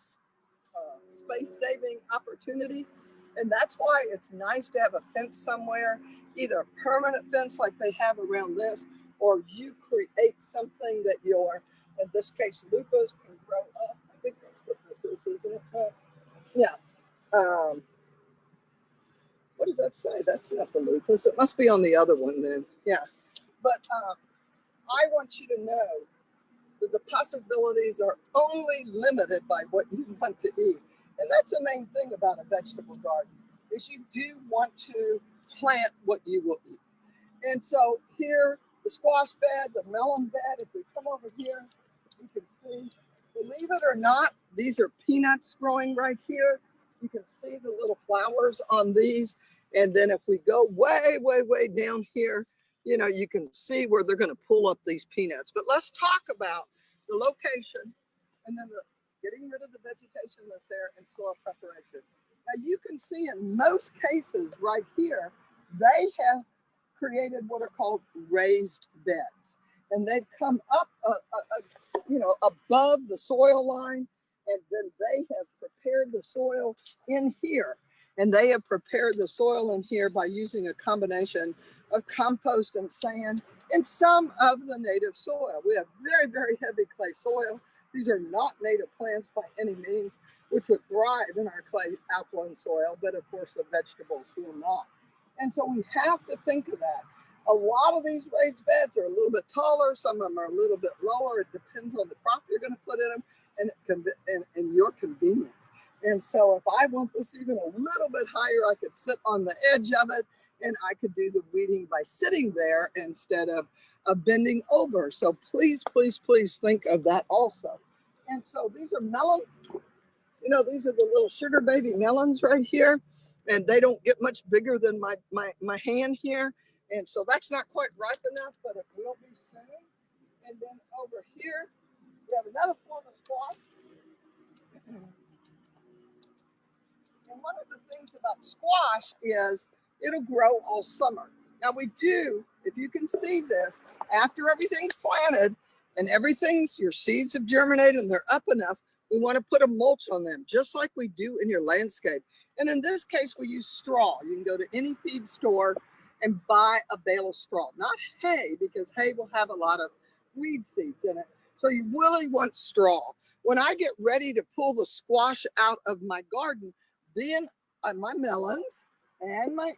space-saving opportunity, and that's why it's nice to have a fence somewhere, either a permanent fence like they have around this, or you create something that your, in this case, loofahs can grow up. I think that's what this is, isn't it? Yeah. What does that say? That's not the loofahs. It must be on the other one then. Yeah. But I want you to know that the possibilities are only limited by what you want to eat. And that's the main thing about a vegetable garden, is you do want to plant what you will eat. And so here, the squash bed, the melon bed, if we come over here, you can see, believe it or not, these are peanuts growing right here. You can see the little flowers on these. And then if we go way down here, you can see where they're going to pull up these peanuts. But let's talk about the location and then getting rid of the vegetation that's there and soil preparation. Now you can see in most cases right here, they have created what are called raised beds. And they've come up, above the soil line, and then they have prepared the soil in here. And they have prepared the soil in here by using a combination of compost and sand and some of the native soil. We have very heavy clay soil. These are not native plants by any means, which would thrive in our clay alkaline soil, but of course the vegetables will not. And so we have to think of that. A lot of these raised beds are a little bit taller, some of them are a little bit lower. It depends on the crop you're going to put in them and your convenience. And so if I want this even a little bit higher, I could sit on the edge of it and I could do the weeding by sitting there instead of bending over. So please think of that also. And so these are melons. These are the little sugar baby melons right here. And they don't get much bigger than my hand here. And so that's not quite ripe enough, but it will be soon. And then over here, we have another form of squash. And one of the things about squash is it'll grow all summer. Now we do, if you can see this, after everything's planted and your seeds have germinated and they're up enough, we want to put a mulch on them, just like we do in your landscape. And in this case, we use straw. You can go to any feed store and buy a bale of straw, not hay, because hay will have a lot of weed seeds in it. So you really want straw. When I get ready to pull the squash out of my garden, then my melons and my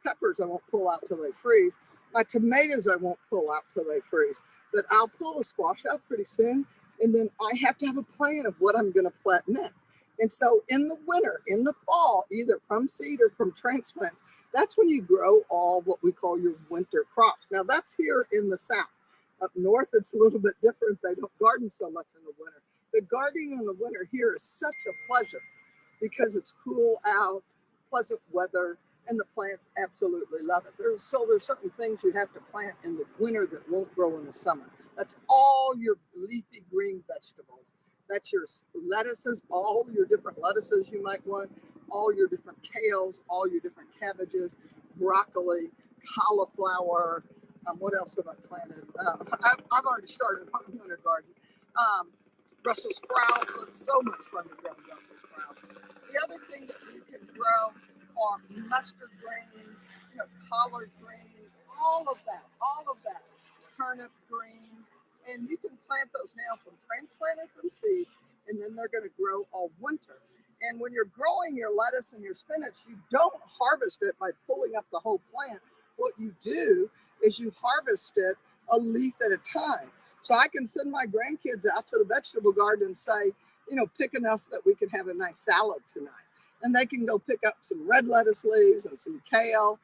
peppers I won't pull out till they freeze. My tomatoes I won't pull out till they freeze. But I'll pull the squash out pretty soon. And then I have to have a plan of what I'm going to plant next. And so in the winter, in the fall, either from seed or from transplant, that's when you grow all what we call your winter crops. Now that's here in the South. Up north, it's a little bit different. They don't garden so much in the winter. But gardening in the winter here is such a pleasure because it's cool out, pleasant weather, and the plants absolutely love it. There's certain things you have to plant in the winter that won't grow in the summer. That's all your leafy green vegetables. That's your lettuces, all your different lettuces you might want, all your different kales, all your different cabbages, broccoli, cauliflower. What else have I planted? I've already started my winter garden. Brussels sprouts. It's so much fun to grow Brussels sprouts. The other thing that you can grow are mustard greens, collard greens, all of that. Turnip greens. And you can plant those now from transplanted from seed, and then they're going to grow all winter. And when you're growing your lettuce and your spinach, you don't harvest it by pulling up the whole plant. What you do is you harvest it a leaf at a time. So I can send my grandkids out to the vegetable garden and say, pick enough that we can have a nice salad tonight. And they can go pick up some red lettuce leaves and some kale,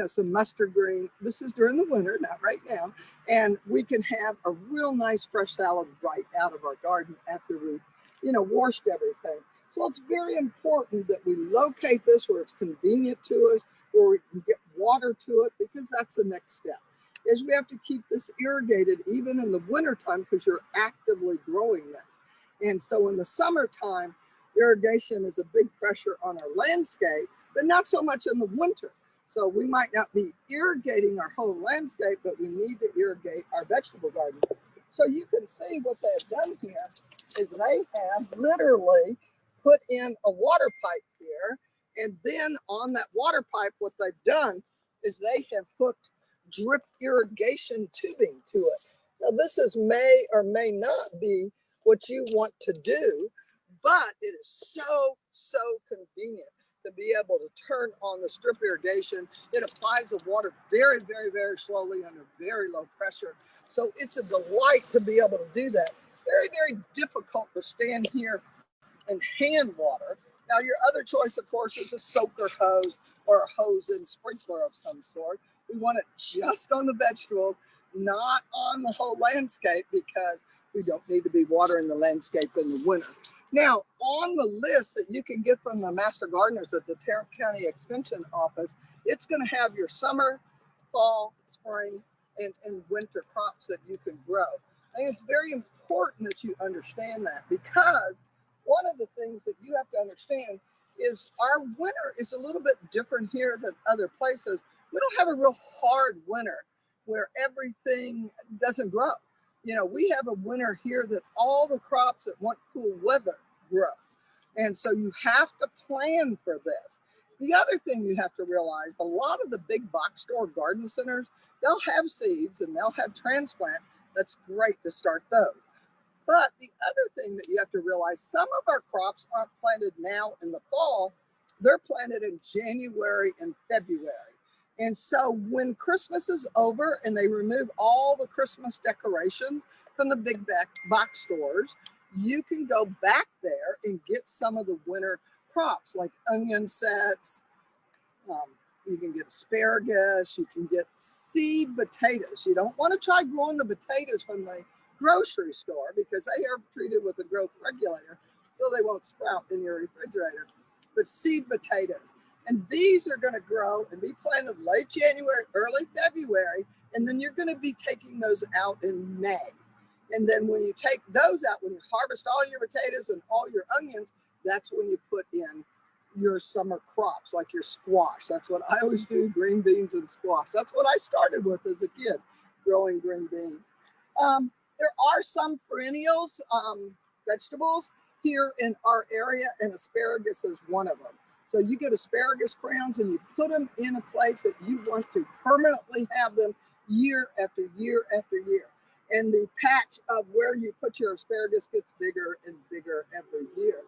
some mustard green. This is during the winter, not right now. And we can have a real nice fresh salad right out of our garden after we, washed everything. So it's very important that we locate this where it's convenient to us, where we can get water to it, because that's the next step. Is we have to keep this irrigated even in the wintertime because you're actively growing this. And so in the summertime, irrigation is a big pressure on our landscape, but not so much in the winter. So we might not be irrigating our whole landscape, but we need to irrigate our vegetable garden. So you can see what they've done here is they have literally put in a water pipe here. And then on that water pipe, what they've done is they have hooked drip irrigation tubing to it. Now this may or may not be what you want to do, but it is so convenient to be able to turn on the strip irrigation. It applies the water very slowly under very low pressure. So it's a delight to be able to do that. Very difficult to stand here and hand water. Now your other choice, of course, is a soaker hose or a hose and sprinkler of some sort. We want it just on the vegetables, not on the whole landscape, because we don't need to be watering the landscape in the winter. Now, on the list that you can get from the Master Gardeners at the Tarrant County Extension Office, it's going to have your summer, fall, spring, and winter crops that you can grow. I think it's very important that you understand that, because one of the things that you have to understand is our winter is a little bit different here than other places. We don't have a real hard winter where everything doesn't grow. We have a winter here that all the crops that want cool weather grow. And so you have to plan for this. The other thing you have to realize, a lot of the big box store garden centers, they'll have seeds and they'll have transplant. That's great to start those. But the other thing that you have to realize, some of our crops aren't planted now in the fall. They're planted in January and February. And so when Christmas is over and they remove all the Christmas decorations from the big box stores, you can go back there and get some of the winter crops like onion sets. You can get asparagus. You can get seed potatoes. You don't want to try growing the potatoes from the grocery store because they are treated with a growth regulator, so they won't sprout in your refrigerator. But seed potatoes. And these are going to grow and be planted late January, early February, and then you're going to be taking those out in May. And then when you take those out, when you harvest all your potatoes and all your onions, that's when you put in your summer crops, like your squash. That's what I always do, green beans and squash. That's what I started with as a kid, growing green beans. There are some perennials, vegetables here in our area, and asparagus is one of them. So you get asparagus crowns and you put them in a place that you want to permanently have them year after year after year. And the patch of where you put your asparagus gets bigger and bigger every year.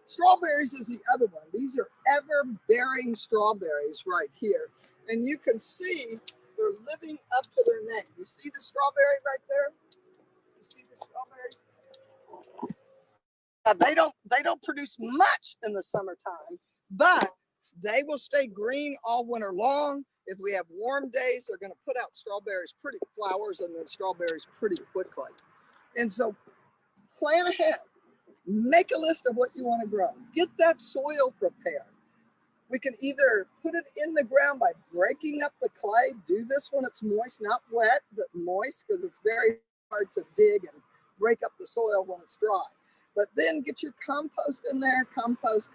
Strawberries is the other one. These are ever-bearing strawberries right here. And you can see they're living up to their name. You see the strawberry right there? You see the strawberry? They don't produce much in the summertime, but they will stay green all winter long. If we have warm days, they're going to put out flowers and then strawberries pretty quickly. And so plan ahead, make a list of what you want to grow, get that soil prepared. We can either put it in the ground by breaking up the clay. Do this when it's moist, not wet, but moist, because it's very hard to dig and break up the soil when it's dry. But then get your compost in there, compost.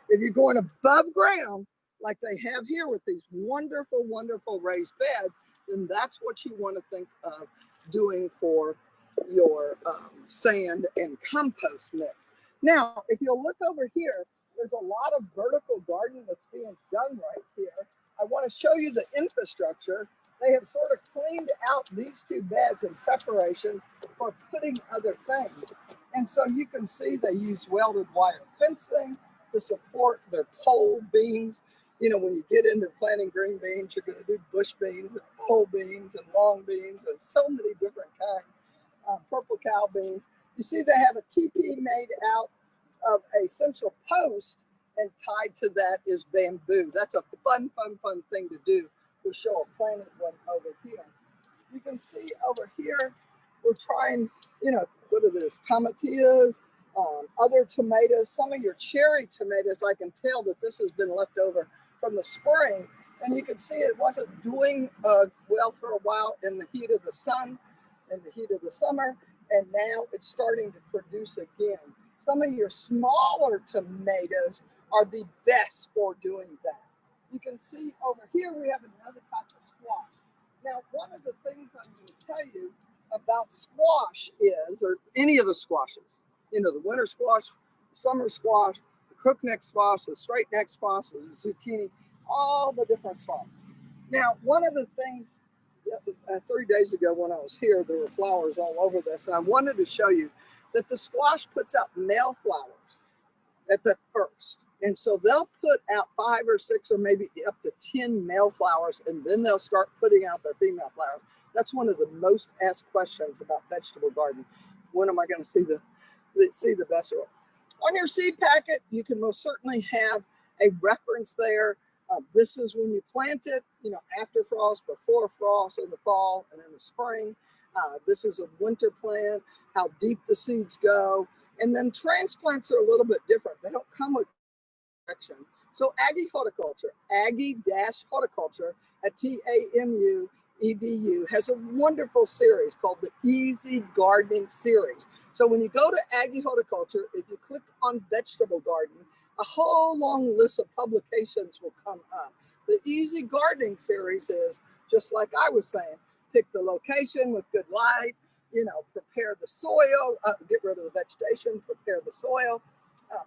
If you're going above ground, like they have here with these wonderful, wonderful raised beds, then that's what you want to think of doing for your sand and compost mix. Now, if you'll look over here, there's a lot of vertical gardening that's being done right here. I want to show you the infrastructure. They have sort of cleaned out these two beds in preparation for putting other things. And so you can see they use welded wire fencing to support their pole beams. You know, when you get into planting green beans, you're going to do bush beans and pole beans and long beans and so many different kinds. Purple cow beans. You see they have a teepee made out of a central post, and tied to that is bamboo. That's a fun thing to do. We'll show a planted one over here. You can see over here, we're trying, you know, what are this, tomatillas, other tomatoes, some of your cherry tomatoes. I can tell that this has been left over from the spring, and you can see it wasn't doing well for a while in the heat of the sun, in the heat of the summer, and now it's starting to produce again. Some of your smaller tomatoes are the best for doing that. You can see over here we have another type of squash. Now, one of the things I'm going to tell you about squash is, or any of the squashes, you know, the winter squash, the summer squash, the crookneck squash, the straight neck squash, the zucchini, all the different squash. Now, one of the things, 3 days ago when I was here, there were flowers all over this, and I wanted to show you that the squash puts out male flowers at the first. And so they'll put out 5 or 6 or maybe up to 10 male flowers, and then they'll start putting out their female flowers. That's one of the most asked questions about vegetable garden. When am I going to see the vegetable? On your seed packet, you can most certainly have a reference there. This is when you plant it, you know, after frost, before frost, in the fall and in the spring. This is a winter plant, how deep the seeds go. And then transplants are a little bit different. They don't come with direction. So Aggie Horticulture, Aggie-Horticulture at TAMU-EDU has a wonderful series called the Easy Gardening Series. So when you go to Aggie Horticulture, if you click on vegetable garden, a whole long list of publications will come up. The Easy Gardening Series is just like I was saying, pick the location with good light, you know, prepare the soil, get rid of the vegetation, prepare the soil,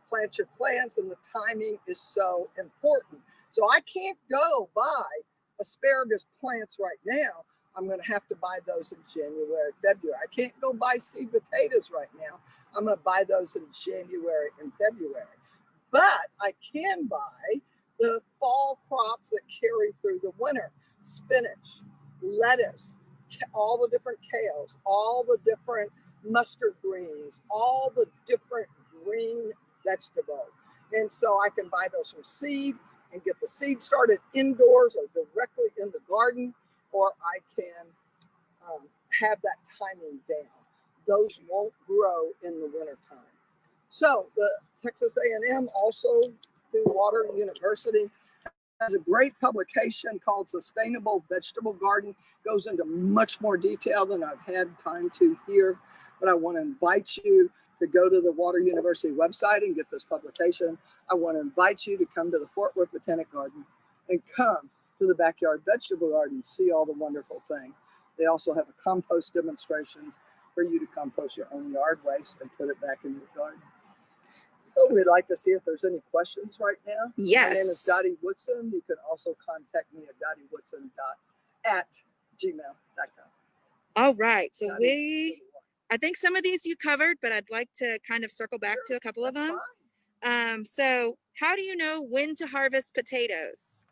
plant your plants, and the timing is so important. So I can't go buy asparagus plants right now. I'm going to have to buy those in January, February. I can't go buy seed potatoes right now. I'm going to buy those in January and February. But I can buy the fall crops that carry through the winter: spinach, lettuce, all the different kales, all the different mustard greens, all the different green vegetables. And so I can buy those from seed and get the seed started indoors or directly in the garden, or I can have that timing down. Those won't grow in the wintertime. So the Texas A&M, also through Water University, has a great publication called Sustainable Vegetable Garden. Goes into much more detail than I've had time to here, but I want to invite you to go to the Water University website and get this publication. I want to invite you to come to the Fort Worth Botanic Garden and come to the Backyard Vegetable Garden, see all the wonderful things. They also have a compost demonstration for you to compost your own yard waste and put it back in your garden. So we'd like to see if there's any questions right now. Yes. My name is Dottie Woodson. You can also contact me at dottiewoodson@gmail.com. All right. So Dottie, I think some of these you covered, but I'd like to kind of circle back to a couple of that's them. fine. So how do you know when to harvest potatoes?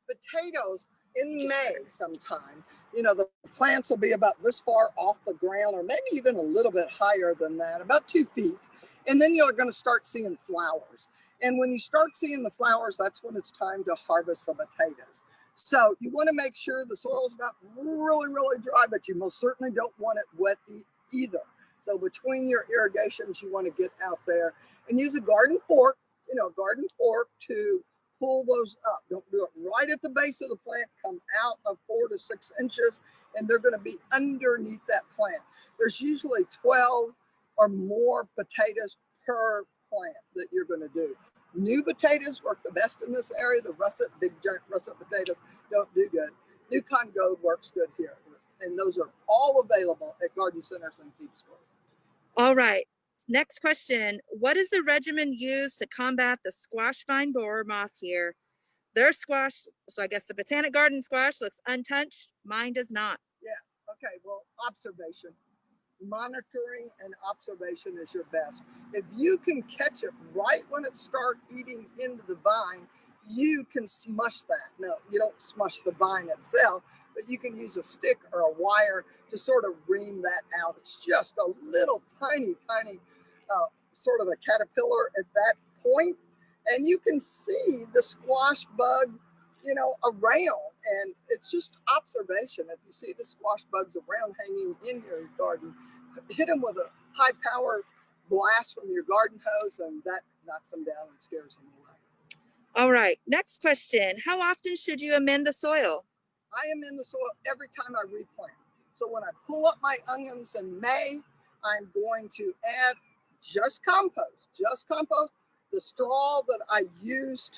Potatoes in May sometime. You know, the plants will be about this far off the ground, or maybe even a little bit higher than that, about 2 feet. And then you're going to start seeing flowers. And when you start seeing the flowers, that's when it's time to harvest the potatoes. So you want to make sure the soil's not really, really dry, but you most certainly don't want it wet either. So between your irrigations, you want to get out there and use a garden fork, to pull those up. Don't do it right at the base of the plant. Come out of 4 to 6 inches, and they're going to be underneath that plant. There's usually 12 or more potatoes per plant that you're going to do. New potatoes work the best in this area. The russet, big giant russet potatoes don't do good. New Con Gold works good here. And those are all available at garden centers and feed stores. All right. Next question. What is the regimen used to combat the squash vine borer moth here? Their squash, so I guess the Botanic Garden squash looks untouched. Mine does not. Yeah. Okay. Well, observation. Monitoring and observation is your best. If you can catch it right when it starts eating into the vine, you can smush that. No, you don't smush the vine itself, but you can use a stick or a wire to sort of ream that out. It's just a little tiny sort of a caterpillar at that point, and you can see the squash bug, you know, around, and it's just observation. If you see the squash bugs around hanging in your garden, hit them with a high power blast from your garden hose, and that knocks them down and scares them away. All right. Next question. How often should you amend the soil? I amend the soil every time I replant. So when I pull up my onions in May, I'm going to add just compost. The straw that I use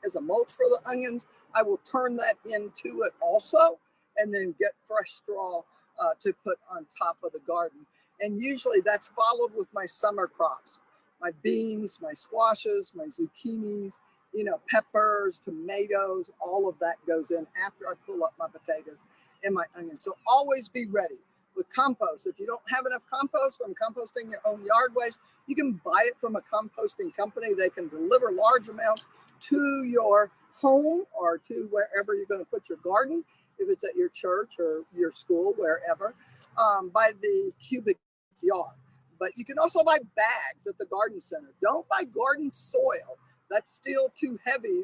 as a mulch for the onions, I will turn that into it also, and then get fresh straw to put on top of the garden. And usually that's followed with my summer crops, my beans, my squashes, my zucchinis, you know, peppers, tomatoes, all of that goes in after I pull up my potatoes and my onions. So always be ready with compost. If you don't have enough compost from composting your own yard waste, you can buy it from a composting company. They can deliver large amounts to your home or to wherever you're going to put your garden, if it's at your church or your school, wherever, by the cubic yard. But you can also buy bags at the garden center. Don't buy garden soil. That's still too heavy,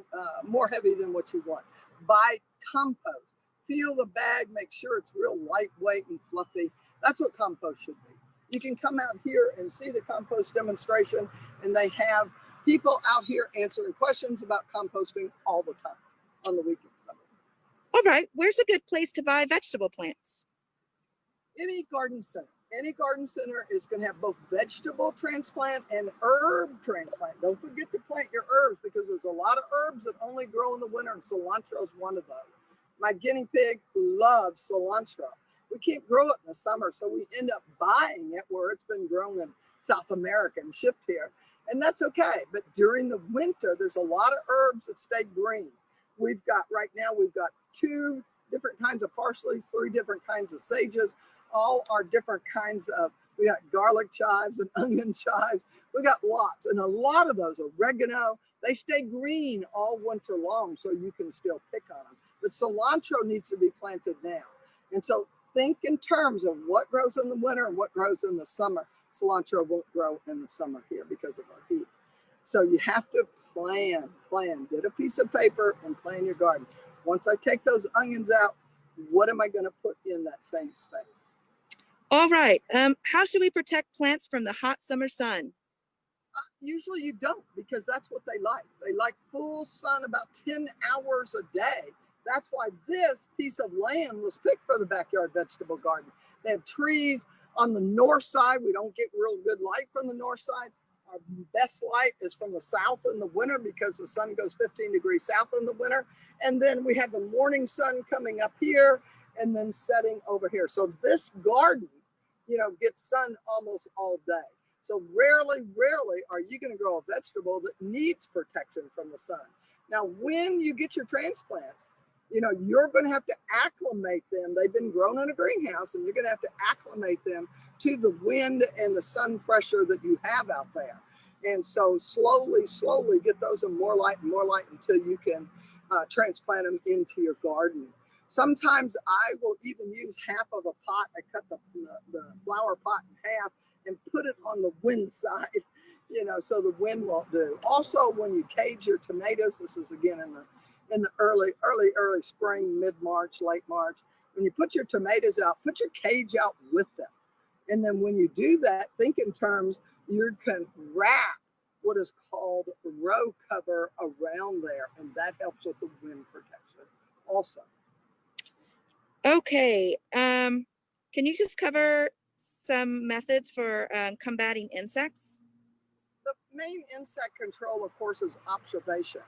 more heavy than what you want. Buy compost. Feel the bag, make sure it's real lightweight and fluffy. That's what compost should be. You can come out here and see the compost demonstration, and they have people out here answering questions about composting all the time on the weekends. All right. Where's a good place to buy vegetable plants? Any garden center. Any garden center is going to have both vegetable transplant and herb transplant. Don't forget to plant your herbs, because there's a lot of herbs that only grow in the winter, and cilantro is one of those. My guinea pig loves cilantro. We can't grow it in the summer, so we end up buying it where it's been grown in South America and shipped here. And that's okay. But during the winter, there's a lot of herbs that stay green. Right now, we've got 2 different kinds of parsley, 3 different kinds of sages. All are different kinds of, we got garlic chives and onion chives. We got lots, and a lot of those, oregano, they stay green all winter long, so you can still pick on them. But cilantro needs to be planted now. And so think in terms of what grows in the winter and what grows in the summer. Cilantro won't grow in the summer here because of our heat. So you have to plan. Get a piece of paper and plan your garden. Once I take those onions out, what am I going to put in that same space? All right. How should we protect plants from the hot summer sun? Usually you don't, because that's what they like. They like full sun, about 10 hours a day. That's why this piece of land was picked for the backyard vegetable garden. They have trees on the north side. We don't get real good light from the north side. Our best light is from the south in the winter, because the sun goes 15 degrees south in the winter. And then we have the morning sun coming up here and then setting over here. So this garden, you know, gets sun almost all day. So rarely are you going to grow a vegetable that needs protection from the sun. Now, when you get your transplants, you know, you're going to have to acclimate them. They've been grown in a greenhouse, and you're going to have to acclimate them to the wind and the sun pressure that you have out there. And so slowly get those in more light until you can transplant them into your garden. Sometimes I will even use half of a pot. I cut the flower pot in half and put it on the wind side, you know, so the wind won't do. Also, when you cage your tomatoes, this is again in the early spring, mid-March, late March. When you put your tomatoes out, put your cage out with them. And then when you do that, think in terms, you can wrap what is called row cover around there, and that helps with the wind protection also. Okay, can you just cover some methods for combating insects? The main insect control, of course, is observation.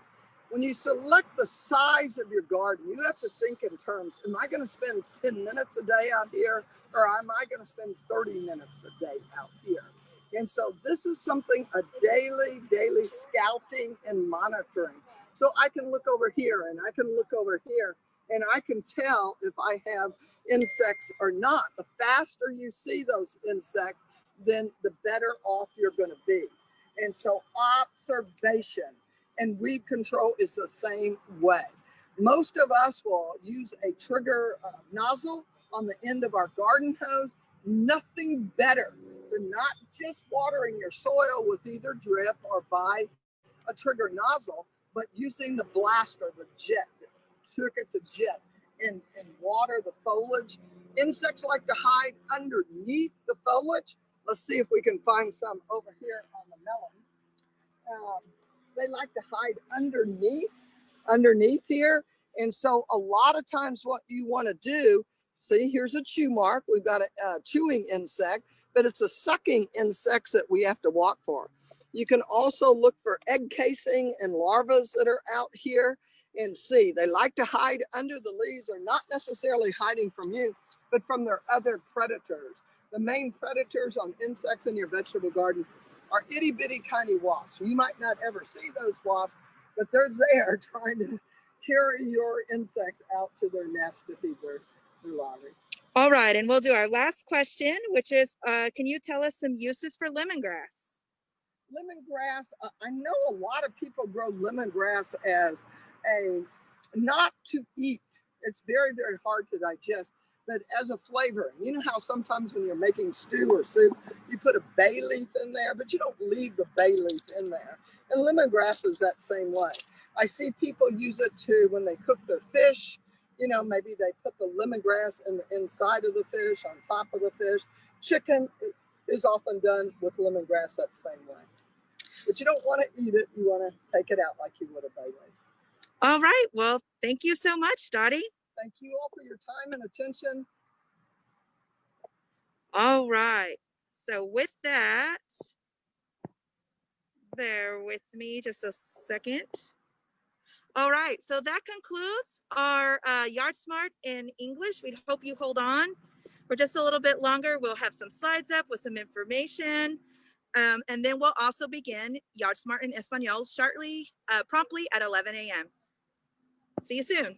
When you select the size of your garden, you have to think in terms, am I going to spend 10 minutes a day out here, or am I going to spend 30 minutes a day out here? And so this is something, a daily scouting and monitoring. So I can look over here and I can look over here, and I can tell if I have insects or not. The faster you see those insects, then the better off you're going to be. And so observation and weed control is the same way. Most of us will use a trigger nozzle on the end of our garden hose. Nothing better than not just watering your soil with either drip or by a trigger nozzle, but using the blaster, the jet, circuit to jet, and water the foliage. Insects like to hide underneath the foliage. Let's see if we can find some over here on the melon. They like to hide underneath here. And so a lot of times what you want to do, see, here's a chew mark. We've got a chewing insect, but it's a sucking insect that we have to walk for. You can also look for egg casing and larvae that are out here and see. They like to hide under the leaves. They're not necessarily hiding from you, but from their other predators. The main predators on insects in your vegetable garden are itty bitty tiny wasps. You might not ever see those wasps, but they're there trying to carry your insects out to their nest to feed their larvae. All right, and we'll do our last question, which is, can you tell us some uses for lemongrass? Lemongrass, I know a lot of people grow lemongrass as a not to eat. It's very hard to digest, but as a flavoring. You know how sometimes when you're making stew or soup, you put a bay leaf in there, but you don't leave the bay leaf in there. And lemongrass is that same way. I see people use it too when they cook their fish. You know, maybe they put the lemongrass in the inside of the fish, on top of the fish. Chicken is often done with lemongrass that same way. But you don't want to eat it. You want to take it out like you would a bay leaf. All right, well, thank you so much, Dottie. Thank you all for your time and attention. All right, so with that, bear with me just a second. All right, so that concludes our YardSmart in English. We hope you hold on for just a little bit longer. We'll have some slides up with some information. And then we'll also begin YardSmart in Espanol shortly, promptly at 11 a.m. See you soon.